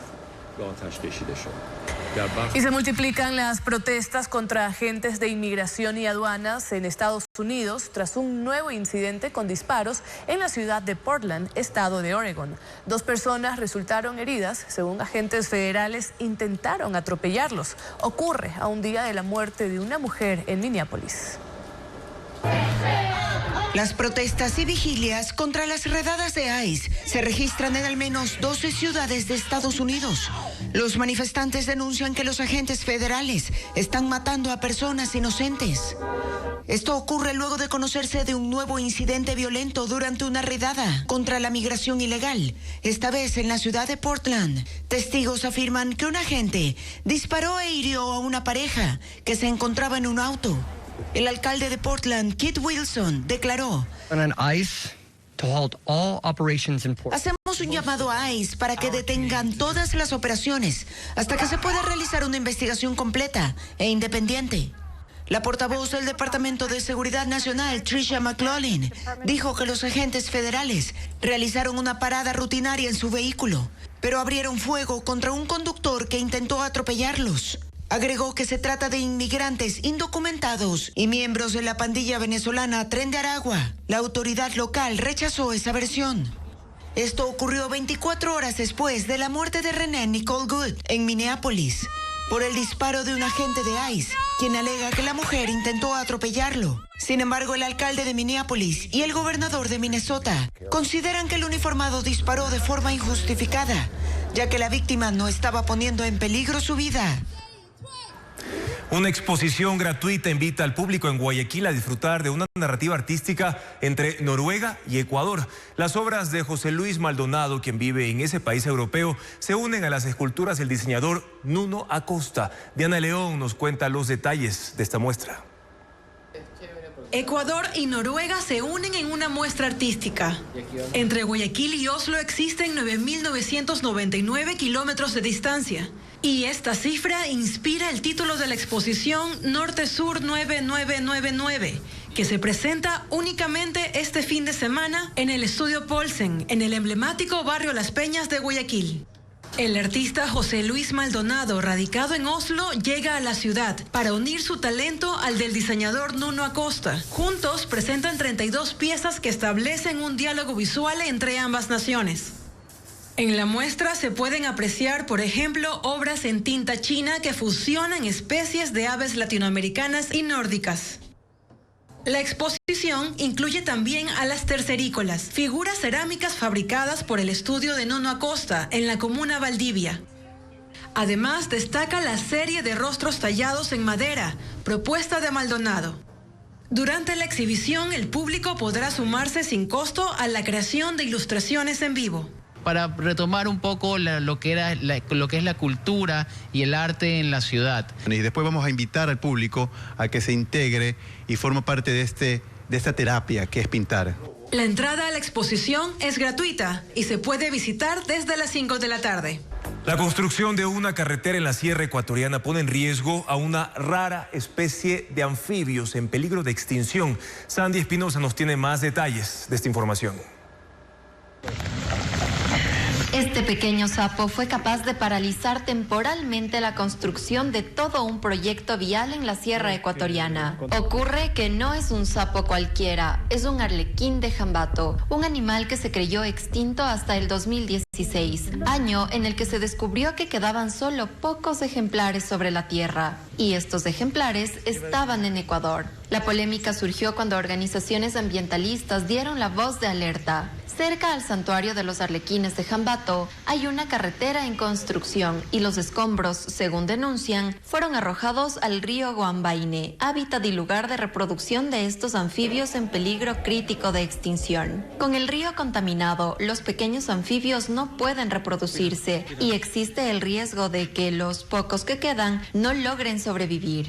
Y se multiplican las protestas contra agentes de inmigración y aduanas en Estados Unidos tras un nuevo incidente con disparos en la ciudad de Portland, estado de Oregon. 2 personas resultaron heridas, según agentes federales intentaron atropellarlos. Ocurre a un día de la muerte de una mujer en Minneapolis. Las protestas y vigilias contra las redadas de ICE se registran en al menos 12 ciudades de Estados Unidos. Los manifestantes denuncian que los agentes federales están matando a personas inocentes. Esto ocurre luego de conocerse de un nuevo incidente violento durante una redada contra la migración ilegal, esta vez en la ciudad de Portland. Testigos afirman que un agente disparó e hirió a una pareja que se encontraba en un auto. El alcalde de Portland, Kit Wilson, declaró: hacemos un llamado a ICE para que detengan todas las operaciones hasta que se pueda realizar una investigación completa e independiente. La portavoz del Departamento de Seguridad Nacional, Tricia McLaughlin, dijo que los agentes federales realizaron una parada rutinaria en su vehículo, pero abrieron fuego contra un conductor que intentó atropellarlos. Agregó que se trata de inmigrantes indocumentados y miembros de la pandilla venezolana Tren de Aragua. La autoridad local rechazó esa versión. Esto ocurrió 24 horas después de la muerte de René Nicole Good en Minneapolis por el disparo de un agente de ICE, quien alega que la mujer intentó atropellarlo. Sin embargo, el alcalde de Minneapolis y el gobernador de Minnesota consideran que el uniformado disparó de forma injustificada, ya que la víctima no estaba poniendo en peligro su vida. Una exposición gratuita invita al público en Guayaquil a disfrutar de una narrativa artística entre Noruega y Ecuador. Las obras de José Luis Maldonado, quien vive en ese país europeo, se unen a las esculturas del diseñador Nuno Acosta. Diana León nos cuenta los detalles de esta muestra. Ecuador y Noruega se unen en una muestra artística. Entre Guayaquil y Oslo existen 9.999 kilómetros de distancia. Y esta cifra inspira el título de la exposición Norte-Sur 9999, que se presenta únicamente este fin de semana en el Estudio Paulsen, en el emblemático barrio Las Peñas de Guayaquil. El artista José Luis Maldonado, radicado en Oslo, llega a la ciudad para unir su talento al del diseñador Nuno Acosta. Juntos presentan 32 piezas que establecen un diálogo visual entre ambas naciones. En la muestra se pueden apreciar, por ejemplo, obras en tinta china que fusionan especies de aves latinoamericanas y nórdicas. La exposición incluye también a las tercerícolas, figuras cerámicas fabricadas por el estudio de Nuno Acosta en la comuna Valdivia. Además, destaca la serie de rostros tallados en madera, propuesta de Maldonado. Durante la exhibición, el público podrá sumarse sin costo a la creación de ilustraciones en vivo. Para retomar un poco lo que es la cultura y el arte en la ciudad. Y después vamos a invitar al público a que se integre y forme parte de esta terapia que es pintar. La entrada a la exposición es gratuita y se puede visitar desde las 5 de la tarde. La construcción de una carretera en la sierra ecuatoriana pone en riesgo a una rara especie de anfibios en peligro de extinción. Sandy Espinosa nos tiene más detalles de esta información. Este pequeño sapo fue capaz de paralizar temporalmente la construcción de todo un proyecto vial en la sierra ecuatoriana. Ocurre que no es un sapo cualquiera, es un arlequín de Jambato, un animal que se creyó extinto hasta el 2016, año en el que se descubrió que quedaban solo pocos ejemplares sobre la tierra. Y estos ejemplares estaban en Ecuador. La polémica surgió cuando organizaciones ambientalistas dieron la voz de alerta. Cerca al santuario de los arlequines de Jambato hay una carretera en construcción y los escombros, según denuncian, fueron arrojados al río Guambaine, hábitat y lugar de reproducción de estos anfibios en peligro crítico de extinción. Con el río contaminado, los pequeños anfibios no pueden reproducirse y existe el riesgo de que los pocos que quedan no logren sobrevivir.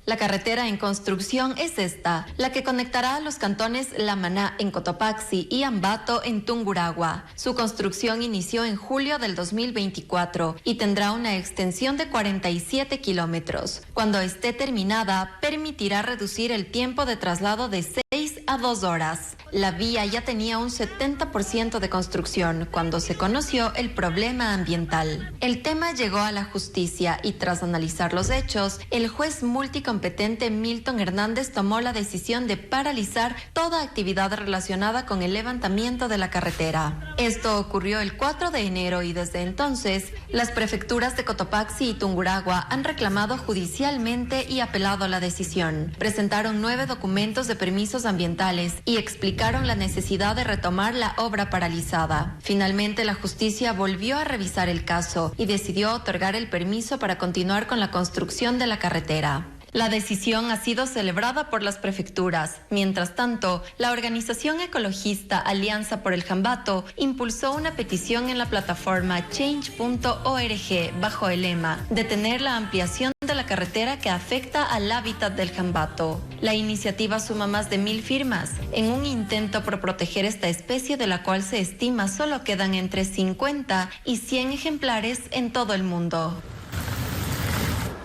La carretera en construcción es esta, la que conectará a los cantones La Maná en Cotopaxi y Ambato en Tungurahua. Su construcción inició en julio del 2024 y tendrá una extensión de 47 kilómetros. Cuando esté terminada, permitirá reducir el tiempo de traslado de 6 a 2 horas. La vía ya tenía un 70% de construcción cuando se conoció el problema ambiental. El tema llegó a la justicia y tras analizar los hechos, el juez multicompetente Milton Hernández tomó la decisión de paralizar toda actividad relacionada con el levantamiento de la carretera. Esto ocurrió el 4 de enero y desde entonces, las prefecturas de Cotopaxi y Tungurahua han reclamado judicialmente y apelado a la decisión. Presentaron 9 documentos de permisos ambientales y explicaron la necesidad de retomar la obra paralizada. Finalmente, la justicia volvió a revisar el caso y decidió otorgar el permiso para continuar con la construcción de la carretera. La decisión ha sido celebrada por las prefecturas. Mientras tanto, la organización ecologista Alianza por el Jambato impulsó una petición en la plataforma change.org bajo el lema "Detener la ampliación de la carretera que afecta al hábitat del jambato". La iniciativa suma más de 1000 firmas en un intento por proteger esta especie de la cual se estima solo quedan entre 50 y 100 ejemplares en todo el mundo.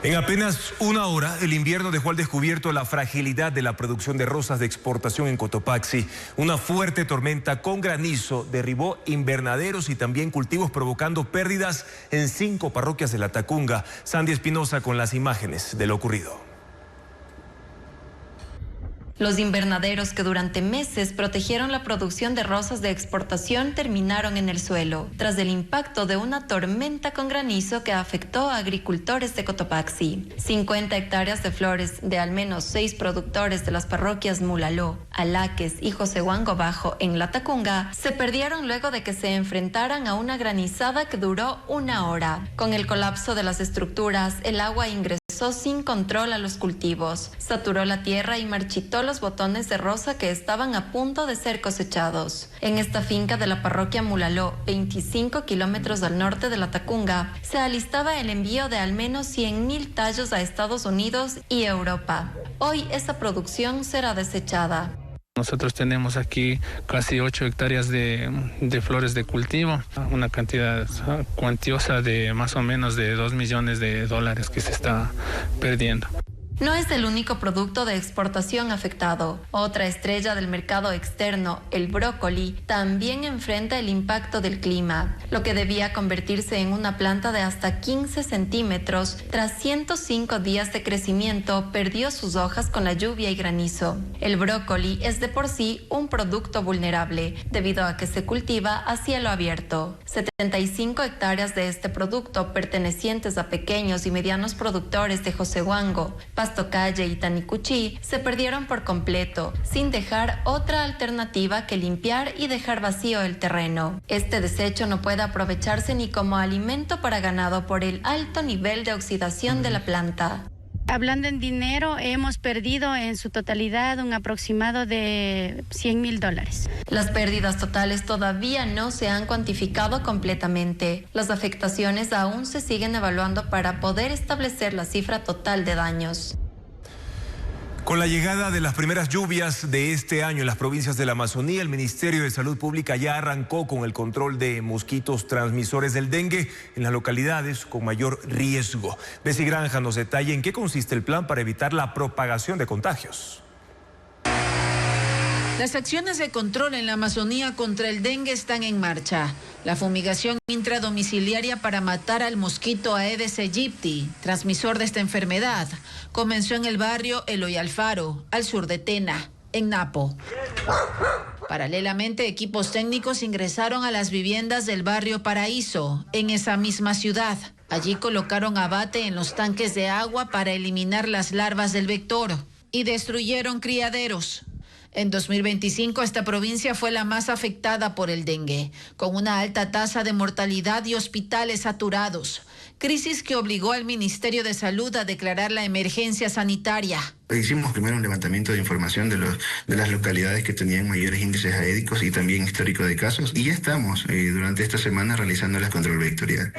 En apenas una hora, el invierno dejó al descubierto la fragilidad de la producción de rosas de exportación en Cotopaxi. Una fuerte tormenta con granizo derribó invernaderos y también cultivos, provocando pérdidas en 5 parroquias de la Tacunga. Sandy Espinosa con las imágenes de lo ocurrido. Los invernaderos que durante meses protegieron la producción de rosas de exportación terminaron en el suelo, tras el impacto de una tormenta con granizo que afectó a agricultores de Cotopaxi. 50 hectáreas de flores de al menos 6 productores de las parroquias Mulaló, Alaques y Josehuango Bajo en La Tacunga se perdieron luego de que se enfrentaran a una granizada que duró 1 hora. Con el colapso de las estructuras, el agua ingresó sin control a los cultivos, saturó la tierra y marchitó los botones de rosa que estaban a punto de ser cosechados. En esta finca de la parroquia Mulaló, 25 kilómetros al norte de La Tacunga, se alistaba el envío de al menos 100,000 tallos a Estados Unidos y Europa. Hoy esa producción será desechada. Nosotros tenemos aquí casi 8 hectáreas de flores de cultivo, una cantidad cuantiosa de más o menos de $2 millones que se está perdiendo. No es el único producto de exportación afectado. Otra estrella del mercado externo, el brócoli, también enfrenta el impacto del clima. Lo que debía convertirse en una planta de hasta 15 centímetros, tras 105 días de crecimiento, perdió sus hojas con la lluvia y granizo. El brócoli es de por sí un producto vulnerable, debido a que se cultiva a cielo abierto. 75 hectáreas de este producto, pertenecientes a pequeños y medianos productores de Josehuango, Pastocalle y Tanicuchí, se perdieron por completo, sin dejar otra alternativa que limpiar y dejar vacío el terreno. Este desecho no puede aprovecharse ni como alimento para ganado por el alto nivel de oxidación de la planta. Hablando en dinero, hemos perdido en su totalidad un aproximado de $100,000. Las pérdidas totales todavía no se han cuantificado completamente. Las afectaciones aún se siguen evaluando para poder establecer la cifra total de daños. Con la llegada de las primeras lluvias de este año en las provincias de la Amazonía, el Ministerio de Salud Pública ya arrancó con el control de mosquitos transmisores del dengue en las localidades con mayor riesgo. Bessie Granja nos detalla en qué consiste el plan para evitar la propagación de contagios. Las acciones de control en la Amazonía contra el dengue están en marcha. La fumigación intradomiciliaria para matar al mosquito Aedes aegypti, transmisor de esta enfermedad, comenzó en el barrio Eloy Alfaro, al sur de Tena, en Napo. Paralelamente, equipos técnicos ingresaron a las viviendas del barrio Paraíso, en esa misma ciudad. Allí colocaron abate en los tanques de agua para eliminar las larvas del vector y destruyeron criaderos. En 2025, esta provincia fue la más afectada por el dengue, con una alta tasa de mortalidad y hospitales saturados. Crisis que obligó al Ministerio de Salud a declarar la emergencia sanitaria. Hicimos primero un levantamiento de información de las localidades que tenían mayores índices aédicos y también histórico de casos. Y ya estamos durante esta semana realizando las control vectorial.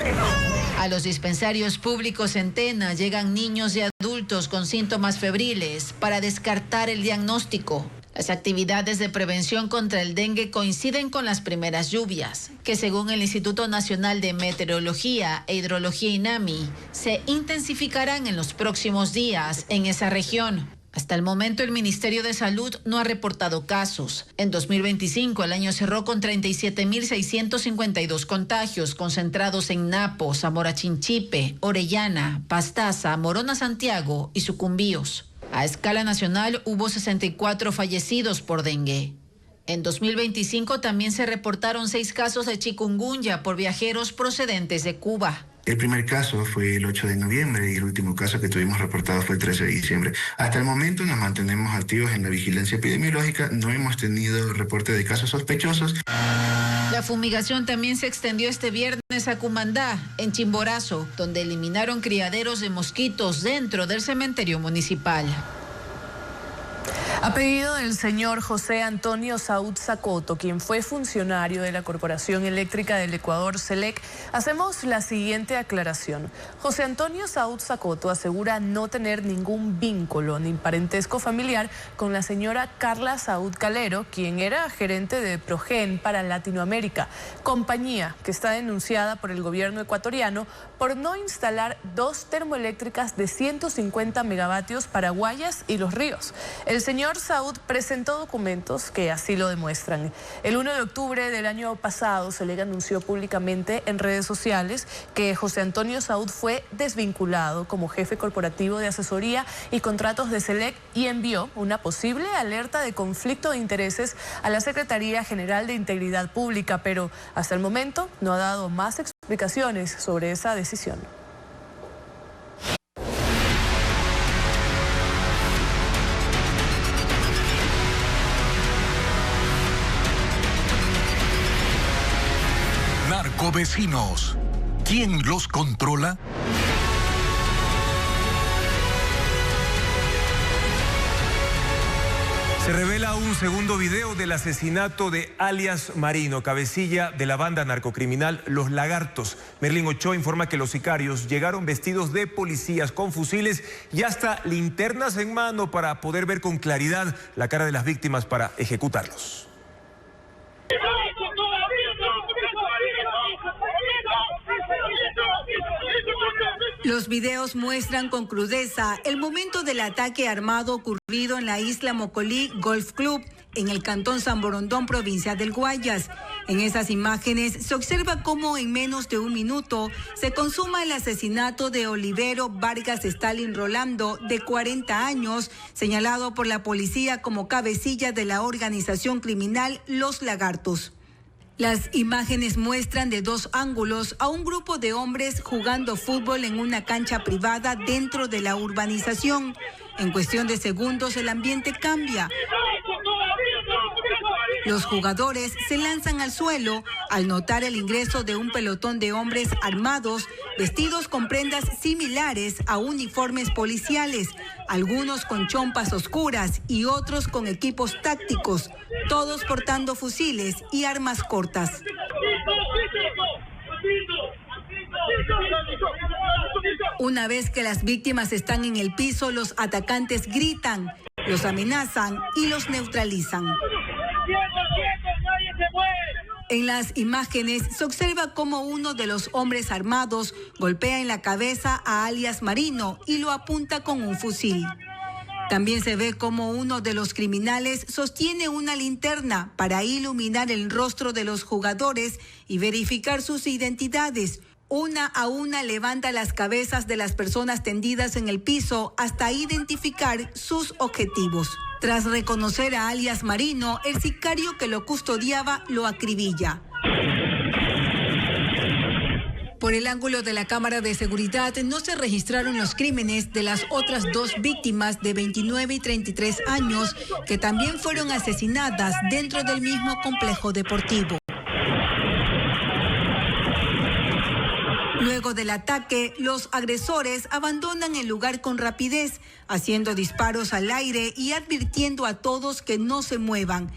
A los dispensarios públicos en Tena llegan niños y adultos con síntomas febriles para descartar el diagnóstico. Las actividades de prevención contra el dengue coinciden con las primeras lluvias, que según el Instituto Nacional de Meteorología e Hidrología INAMI, se intensificarán en los próximos días en esa región. Hasta el momento, el Ministerio de Salud no ha reportado casos. En 2025, el año cerró con 37.652 contagios, concentrados en Napo, Zamora Chinchipe, Orellana, Pastaza, Morona Santiago y Sucumbíos. A escala nacional, hubo 64 fallecidos por dengue. En 2025 también se reportaron 6 casos de chikungunya por viajeros procedentes de Cuba. El primer caso fue el 8 de noviembre y el último caso que tuvimos reportado fue el 13 de diciembre. Hasta el momento nos mantenemos activos en la vigilancia epidemiológica, no hemos tenido reporte de casos sospechosos. La fumigación también se extendió este viernes a Cumandá, en Chimborazo, donde eliminaron criaderos de mosquitos dentro del cementerio municipal. A pedido del señor José Antonio Saúd Zacoto, quien fue funcionario de la Corporación Eléctrica del Ecuador, CELEC, hacemos la siguiente aclaración. José Antonio Saúd Zacoto asegura no tener ningún vínculo ni parentesco familiar con la señora Carla Saúd Calero, quien era gerente de Progen para Latinoamérica, compañía que está denunciada por el gobierno ecuatoriano por no instalar 2 termoeléctricas de 150 megavatios para Guayas y Los Ríos. El señor Saúd presentó documentos que así lo demuestran. El 1 de octubre del año pasado, CELEC anunció públicamente en redes sociales que José Antonio Saúd fue desvinculado como jefe corporativo de asesoría y contratos de CELEC y envió una posible alerta de conflicto de intereses a la Secretaría General de Integridad Pública, pero hasta el momento no ha dado más explicaciones sobre esa decisión. Narcovecinos. ¿Quién los controla? Se revela un segundo video del asesinato de alias Marino, cabecilla de la banda narcocriminal Los Lagartos. Merlin Ochoa informa que los sicarios llegaron vestidos de policías con fusiles y hasta linternas en mano para poder ver con claridad la cara de las víctimas para ejecutarlos. Los videos muestran con crudeza el momento del ataque armado ocurrido en la isla Mocolí Golf Club, en el cantón San Borondón, provincia del Guayas. En esas imágenes se observa cómo en menos de un minuto se consuma el asesinato de Olivero Vargas Stalin Rolando, de 40 años, señalado por la policía como cabecilla de la organización criminal Los Lagartos. Las imágenes muestran de 2 ángulos a un grupo de hombres jugando fútbol en una cancha privada dentro de la urbanización. En cuestión de segundos el ambiente cambia. Los jugadores se lanzan al suelo al notar el ingreso de un pelotón de hombres armados, vestidos con prendas similares a uniformes policiales, algunos con chompas oscuras y otros con equipos tácticos, todos portando fusiles y armas cortas. Una vez que las víctimas están en el piso, los atacantes gritan, los amenazan y los neutralizan. En las imágenes se observa cómo uno de los hombres armados golpea en la cabeza a alias Marino y lo apunta con un fusil. También se ve cómo uno de los criminales sostiene una linterna para iluminar el rostro de los jugadores y verificar sus identidades. Una a una levanta las cabezas de las personas tendidas en el piso hasta identificar sus objetivos. Tras reconocer a alias Marino, el sicario que lo custodiaba lo acribilla. Por el ángulo de la cámara de seguridad no se registraron los crímenes de las otras 2 víctimas de 29 y 33 años que también fueron asesinadas dentro del mismo complejo deportivo. Luego del ataque, los agresores abandonan el lugar con rapidez, haciendo disparos al aire y advirtiendo a todos que no se muevan.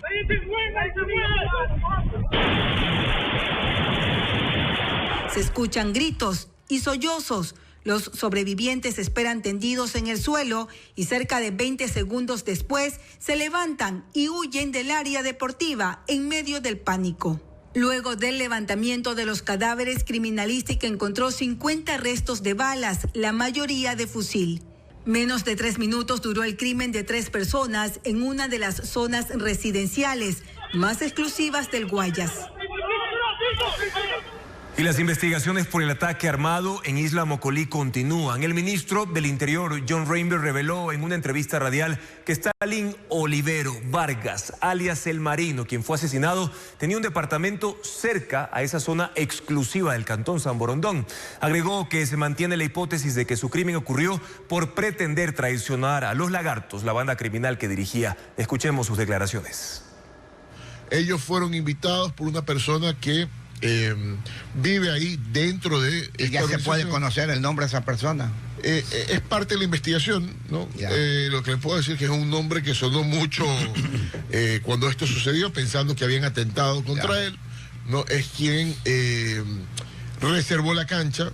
Se escuchan gritos y sollozos. Los sobrevivientes esperan tendidos en el suelo y cerca de 20 segundos después se levantan y huyen del área deportiva en medio del pánico. Luego del levantamiento de los cadáveres, criminalística encontró 50 restos de balas, la mayoría de fusil. Menos de 3 minutos duró el crimen de 3 personas en una de las zonas residenciales más exclusivas del Guayas. Y las investigaciones por el ataque armado en Isla Mocolí continúan. El ministro del Interior, John Rainbow, reveló en una entrevista radial que Stalin Olivero Vargas, alias El Marino, quien fue asesinado, tenía un departamento cerca a esa zona exclusiva del Cantón San Borondón. Agregó que se mantiene la hipótesis de que su crimen ocurrió por pretender traicionar a los Lagartos, la banda criminal que dirigía. Escuchemos sus declaraciones. Ellos fueron invitados por una persona que vive ahí dentro de... ¿Y ya se puede conocer el nombre de esa persona? Es parte de la investigación, ¿no? Lo que les puedo decir es que es un nombre que sonó mucho cuando esto sucedió, pensando que habían atentado contra él, ¿no? Es quien reservó la cancha.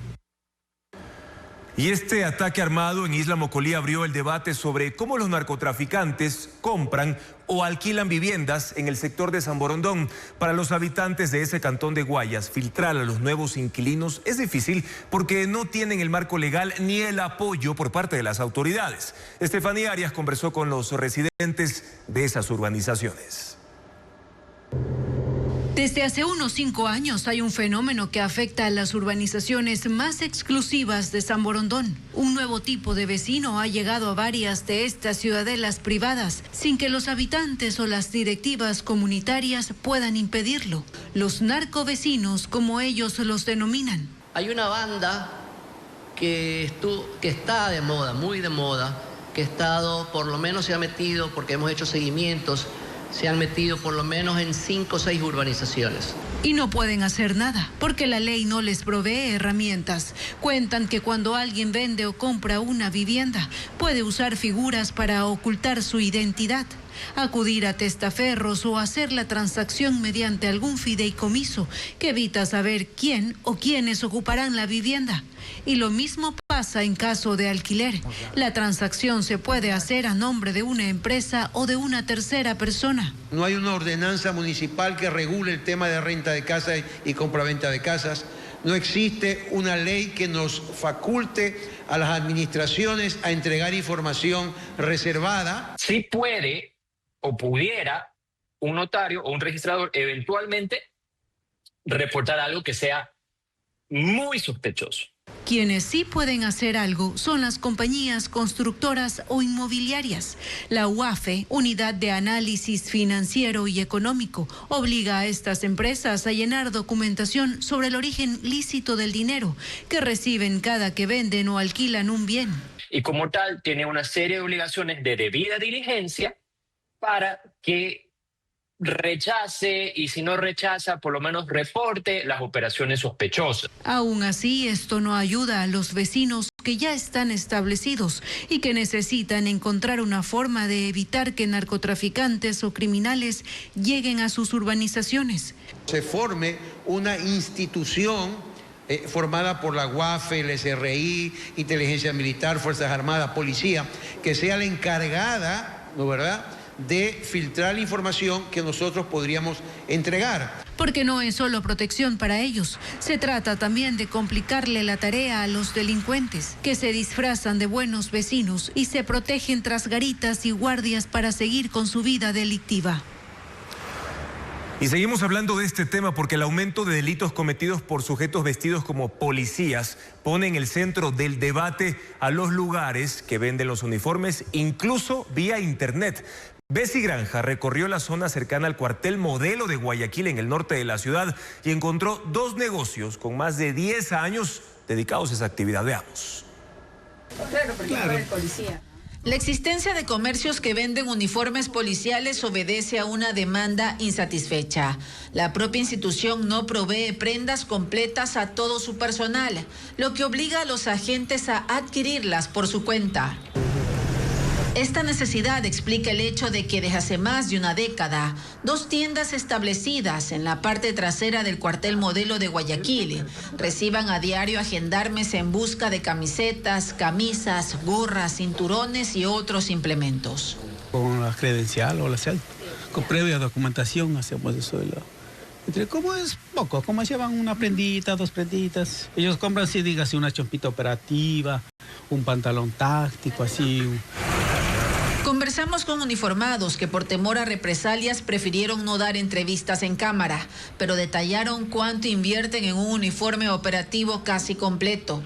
Y este ataque armado en Isla Mocolí abrió el debate sobre cómo los narcotraficantes compran o alquilan viviendas en el sector de San Borondón. Para los habitantes de ese cantón de Guayas, filtrar a los nuevos inquilinos es difícil porque no tienen el marco legal ni el apoyo por parte de las autoridades. Estefanía Arias conversó con los residentes de esas urbanizaciones. Desde hace unos 5 años hay un fenómeno que afecta a las urbanizaciones más exclusivas de San Borondón. Un nuevo tipo de vecino ha llegado a varias de estas ciudadelas privadas sin que los habitantes o las directivas comunitarias puedan impedirlo. Los narcovecinos, como ellos los denominan. Hay una banda que está de moda, muy de moda, que ha estado, por lo menos se ha metido, porque hemos hecho seguimientos, se han metido por lo menos en 5 o 6 urbanizaciones. Y no pueden hacer nada, porque la ley no les provee herramientas. Cuentan que cuando alguien vende o compra una vivienda, puede usar figuras para ocultar su identidad, acudir a testaferros o hacer la transacción mediante algún fideicomiso que evita saber quién o quiénes ocuparán la vivienda. Y lo mismo pasa en caso de alquiler. La transacción se puede hacer a nombre de una empresa o de una tercera persona. No hay una ordenanza municipal que regule el tema de renta de casas y compraventa de casas. No existe una ley que nos faculte a las administraciones a entregar información reservada. Sí puede o pudiera un notario o un registrador eventualmente reportar algo que sea muy sospechoso. Quienes sí pueden hacer algo son las compañías constructoras o inmobiliarias. La UAFE, Unidad de Análisis Financiero y Económico, obliga a estas empresas a llenar documentación sobre el origen lícito del dinero que reciben cada que venden o alquilan un bien. Y como tal, tiene una serie de obligaciones de debida diligencia para que rechace, y si no rechaza, por lo menos reporte las operaciones sospechosas. Aún así, esto no ayuda a los vecinos que ya están establecidos y que necesitan encontrar una forma de evitar que narcotraficantes o criminales lleguen a sus urbanizaciones. Se forme una institución formada por la UAFE, el SRI, Inteligencia Militar, Fuerzas Armadas, Policía, que sea la encargada, ¿no verdad?, de filtrar la información que nosotros podríamos entregar. Porque no es solo protección para ellos, se trata también de complicarle la tarea a los delincuentes, que se disfrazan de buenos vecinos y se protegen tras garitas y guardias para seguir con su vida delictiva. Y seguimos hablando de este tema porque el aumento de delitos cometidos por sujetos vestidos como policías pone en el centro del debate a los lugares que venden los uniformes, incluso vía internet. Bessie Granja recorrió la zona cercana al cuartel Modelo de Guayaquil en el norte de la ciudad y encontró 2 negocios con más de 10 años dedicados a esa actividad. Veamos. Claro, porque no es policía. La existencia de comercios que venden uniformes policiales obedece a una demanda insatisfecha. La propia institución no provee prendas completas a todo su personal, lo que obliga a los agentes a adquirirlas por su cuenta. Esta necesidad explica el hecho de que desde hace más de una década, 2 tiendas establecidas en la parte trasera del cuartel Modelo de Guayaquil reciban a diario a gendarmes en busca de camisetas, camisas, gorras, cinturones y otros implementos. Con la credencial o la cel, con previa documentación hacemos eso. Como es poco, como llevan una prendita, 2 prenditas. Ellos compran, si dígase, una chompita operativa, un pantalón táctico, así. Conversamos con uniformados que por temor a represalias prefirieron no dar entrevistas en cámara, pero detallaron cuánto invierten en un uniforme operativo casi completo.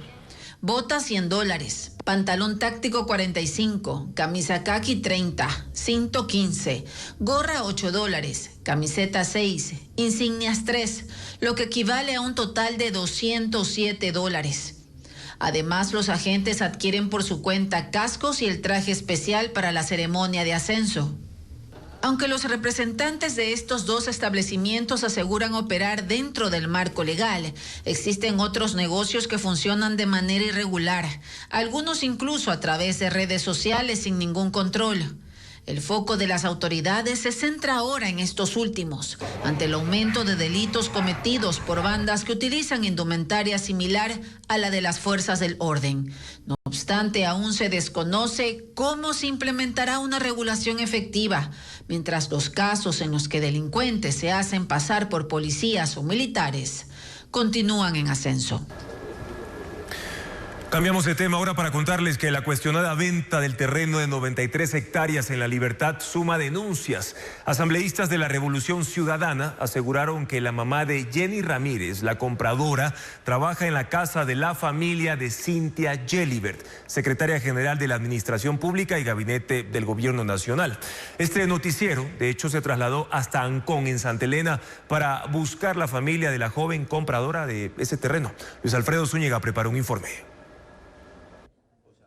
Botas $100, pantalón táctico $45, camisa khaki $30, cinto $15, gorra $8, camiseta $6, insignias $3, lo que equivale a un total de $207. Además, los agentes adquieren por su cuenta cascos y el traje especial para la ceremonia de ascenso. Aunque los representantes de estos dos establecimientos aseguran operar dentro del marco legal, existen otros negocios que funcionan de manera irregular, algunos incluso a través de redes sociales sin ningún control. El foco de las autoridades se centra ahora en estos últimos, ante el aumento de delitos cometidos por bandas que utilizan indumentaria similar a la de las fuerzas del orden. No obstante, aún se desconoce cómo se implementará una regulación efectiva, mientras los casos en los que delincuentes se hacen pasar por policías o militares continúan en ascenso. Cambiamos de tema ahora para contarles que la cuestionada venta del terreno de 93 hectáreas en La Libertad suma denuncias. Asambleístas de la Revolución Ciudadana aseguraron que la mamá de Jenny Ramírez, la compradora, trabaja en la casa de la familia de Cynthia Gelibert, secretaria general de la Administración Pública y Gabinete del Gobierno Nacional. Este noticiero, de hecho, se trasladó hasta Ancón, en Santa Elena, para buscar la familia de la joven compradora de ese terreno. Luis Alfredo Zúñiga preparó un informe.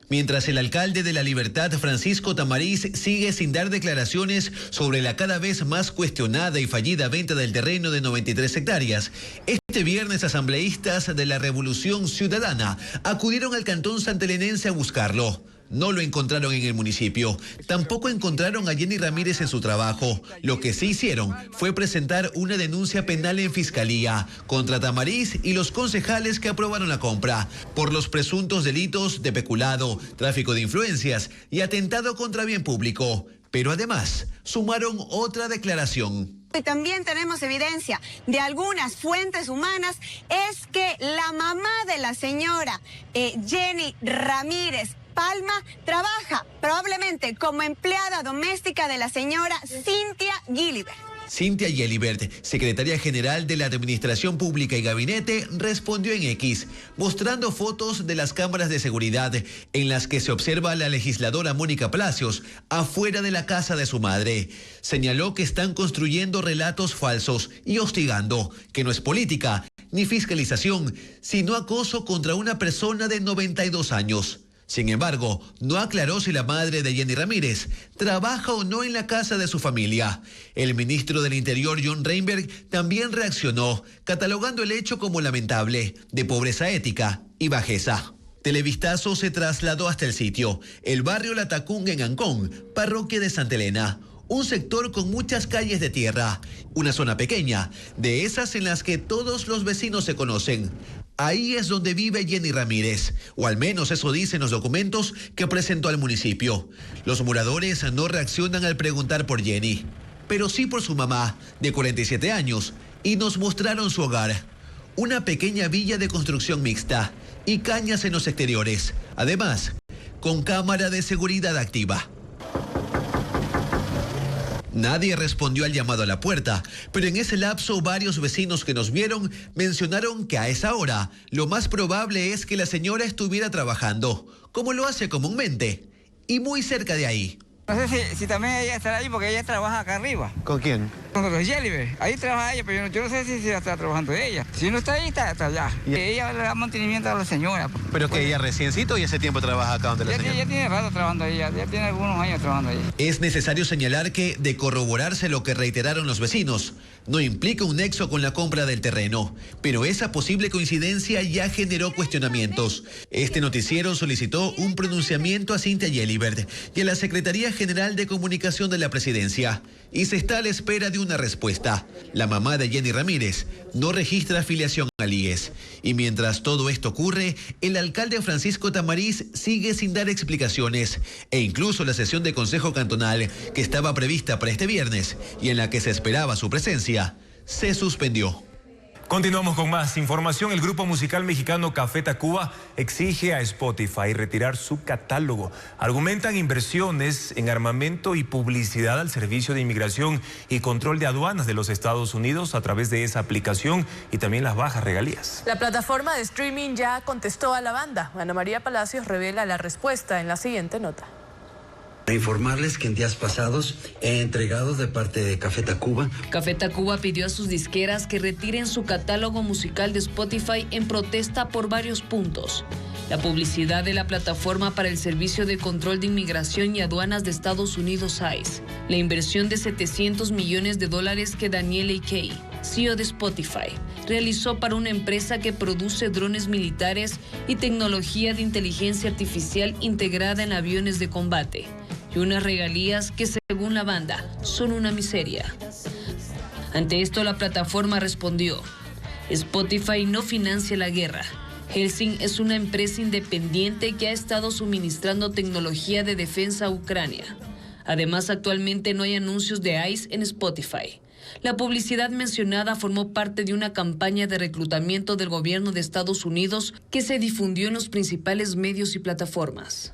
Mientras el alcalde de La Libertad, Francisco Tamariz, sigue sin dar declaraciones sobre la cada vez más cuestionada y fallida venta del terreno de 93 hectáreas, este viernes asambleístas de la Revolución Ciudadana acudieron al cantón santelenense a buscarlo. No lo encontraron en el municipio. Tampoco encontraron a Jenny Ramírez en su trabajo. Lo que sí hicieron fue presentar una denuncia penal en fiscalía contra Tamariz y los concejales que aprobaron la compra por los presuntos delitos de peculado, tráfico de influencias y atentado contra bien público. Pero además sumaron otra declaración. Y también tenemos evidencia de algunas fuentes humanas, es que la mamá de la señora Jenny Ramírez Palma trabaja probablemente como empleada doméstica de la señora Cynthia Gelibert. Cynthia Gelibert, secretaria general de la Administración Pública y Gabinete, respondió en X, mostrando fotos de las cámaras de seguridad en las que se observa a la legisladora Mónica Palacios afuera de la casa de su madre. Señaló que están construyendo relatos falsos y hostigando, que no es política ni fiscalización, sino acoso contra una persona de 92 años. Sin embargo, no aclaró si la madre de Jenny Ramírez trabaja o no en la casa de su familia. El ministro del Interior, John Reinberg, también reaccionó, catalogando el hecho como lamentable, de pobreza ética y bajeza. Televistazo se trasladó hasta el sitio, el barrio La Tacunga en Ancón, parroquia de Santa Elena. Un sector con muchas calles de tierra, una zona pequeña, de esas en las que todos los vecinos se conocen. Ahí es donde vive Jenny Ramírez, o al menos eso dicen los documentos que presentó al municipio. Los moradores no reaccionan al preguntar por Jenny, pero sí por su mamá, de 47 años, y nos mostraron su hogar. Una pequeña villa de construcción mixta y cañas en los exteriores, además, con cámara de seguridad activa. Nadie respondió al llamado a la puerta, pero en ese lapso varios vecinos que nos vieron mencionaron que a esa hora lo más probable es que la señora estuviera trabajando, como lo hace comúnmente, y muy cerca de ahí. No sé si también ella estará ahí porque ella trabaja acá arriba. ¿Con quién? Con los Gelibert. Ahí trabaja ella, pero yo no sé si está trabajando ella. Si no está ahí, está allá. Ella le da mantenimiento a la señora. ¿Pero que ella reciencito y ese tiempo trabaja acá donde la señora? Ya tiene rato trabajando ahí, ya tiene algunos años trabajando ahí. Es necesario señalar que, de corroborarse lo que reiteraron los vecinos, no implica un nexo con la compra del terreno, pero esa posible coincidencia ya generó cuestionamientos. Este noticiero solicitó un pronunciamiento a Cynthia Gelibert y a la Secretaría General de Comunicación de la Presidencia, y se está a la espera de una respuesta. La mamá de Jenny Ramírez no registra afiliación al IES, y mientras todo esto ocurre, el alcalde Francisco Tamariz sigue sin dar explicaciones, e incluso la sesión de Consejo Cantonal, que estaba prevista para este viernes y en la que se esperaba su presencia, se suspendió. Continuamos con más información. El grupo musical mexicano Café Tacuba exige a Spotify retirar su catálogo. Argumentan inversiones en armamento y publicidad al Servicio de Inmigración y Control de Aduanas de los Estados Unidos a través de esa aplicación y también las bajas regalías. La plataforma de streaming ya contestó a la banda. Ana María Palacios revela la respuesta en la siguiente nota. Informarles que en días pasados he entregado de parte de Café Tacuba. Café Tacuba pidió a sus disqueras que retiren su catálogo musical de Spotify en protesta por varios puntos. La publicidad de la plataforma para el Servicio de Control de Inmigración y Aduanas de Estados Unidos, ICE. La inversión de $700 millones que Daniel Kay, CEO de Spotify, realizó para una empresa que produce drones militares y tecnología de inteligencia artificial integrada en aviones de combate. Y unas regalías que, según la banda, son una miseria. Ante esto, la plataforma respondió: Spotify no financia la guerra. Helsing es una empresa independiente que ha estado suministrando tecnología de defensa a Ucrania. Además, actualmente no hay anuncios de ICE en Spotify. La publicidad mencionada formó parte de una campaña de reclutamiento del gobierno de Estados Unidos que se difundió en los principales medios y plataformas.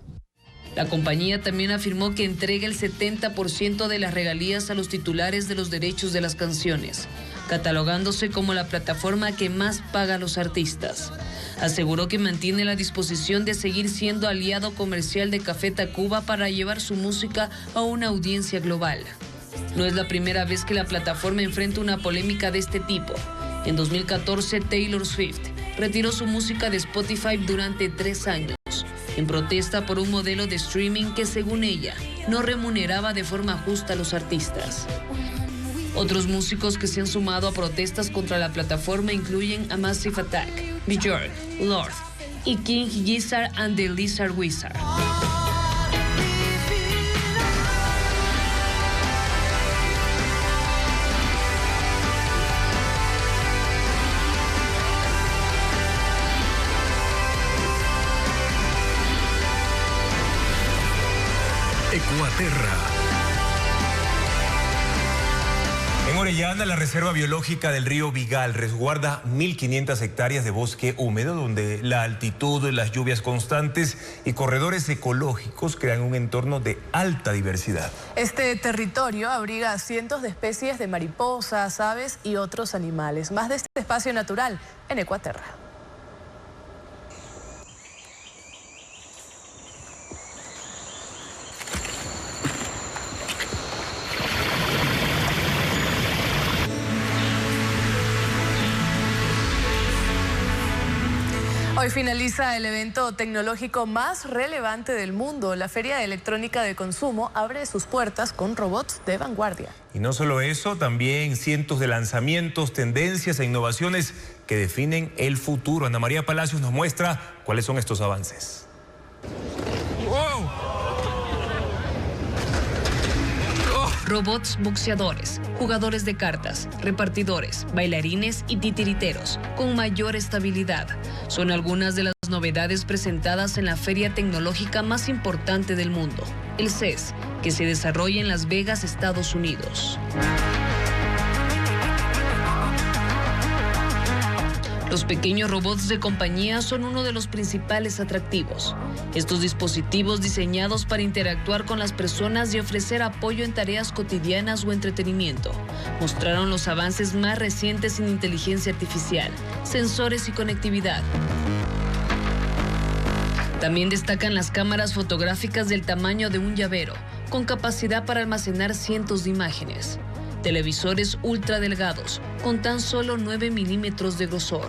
La compañía también afirmó que entrega el 70% de las regalías a los titulares de los derechos de las canciones, catalogándose como la plataforma que más paga a los artistas. Aseguró que mantiene la disposición de seguir siendo aliado comercial de Café Tacuba para llevar su música a una audiencia global. No es la primera vez que la plataforma enfrenta una polémica de este tipo. En 2014, Taylor Swift retiró su música de Spotify durante 3 años, en protesta por un modelo de streaming que, según ella, no remuneraba de forma justa a los artistas. Otros músicos que se han sumado a protestas contra la plataforma incluyen a Massive Attack, Björk, Lord y King Gizzard and the Lizard Wizard. Ecuaterra. En Orellana, la Reserva Biológica del río Vigal resguarda 1.500 hectáreas de bosque húmedo, donde la altitud, las lluvias constantes y corredores ecológicos crean un entorno de alta diversidad. Este territorio abriga cientos de especies de mariposas, aves y otros animales. Más de este espacio natural en Ecuaterra. Hoy finaliza el evento tecnológico más relevante del mundo. La Feria de Electrónica de Consumo abre sus puertas con robots de vanguardia. Y no solo eso, también cientos de lanzamientos, tendencias e innovaciones que definen el futuro. Ana María Palacios nos muestra cuáles son estos avances. ¡Wow! Robots boxeadores, jugadores de cartas, repartidores, bailarines y titiriteros con mayor estabilidad. Son algunas de las novedades presentadas en la feria tecnológica más importante del mundo, el CES, que se desarrolla en Las Vegas, Estados Unidos. Los pequeños robots de compañía son uno de los principales atractivos. Estos dispositivos diseñados para interactuar con las personas y ofrecer apoyo en tareas cotidianas o entretenimiento mostraron los avances más recientes en inteligencia artificial, sensores y conectividad. También destacan las cámaras fotográficas del tamaño de un llavero, con capacidad para almacenar cientos de imágenes. Televisores ultra delgados, con tan solo 9 milímetros de grosor.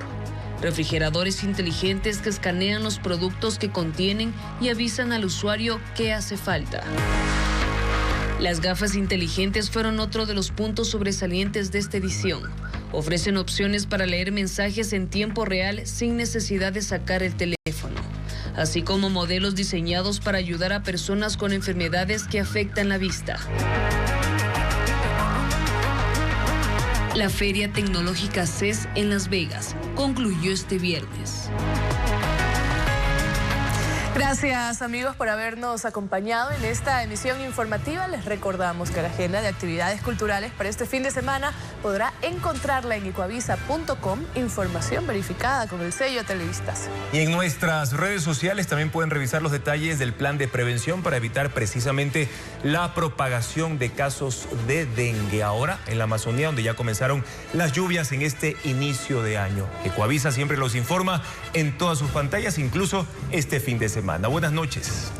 Refrigeradores inteligentes que escanean los productos que contienen y avisan al usuario qué hace falta. Las gafas inteligentes fueron otro de los puntos sobresalientes de esta edición. Ofrecen opciones para leer mensajes en tiempo real sin necesidad de sacar el teléfono, así como modelos diseñados para ayudar a personas con enfermedades que afectan la vista. La Feria Tecnológica CES en Las Vegas concluyó este viernes. Gracias amigos por habernos acompañado en esta emisión informativa. Les recordamos que la agenda de actividades culturales para este fin de semana podrá encontrarla en ecuavisa.com, información verificada con el sello Televistas. Y en nuestras redes sociales también pueden revisar los detalles del plan de prevención para evitar precisamente la propagación de casos de dengue. Ahora en la Amazonía, donde ya comenzaron las lluvias en este inicio de año. Ecuavisa siempre los informa en todas sus pantallas, incluso este fin de semana. Buenas noches.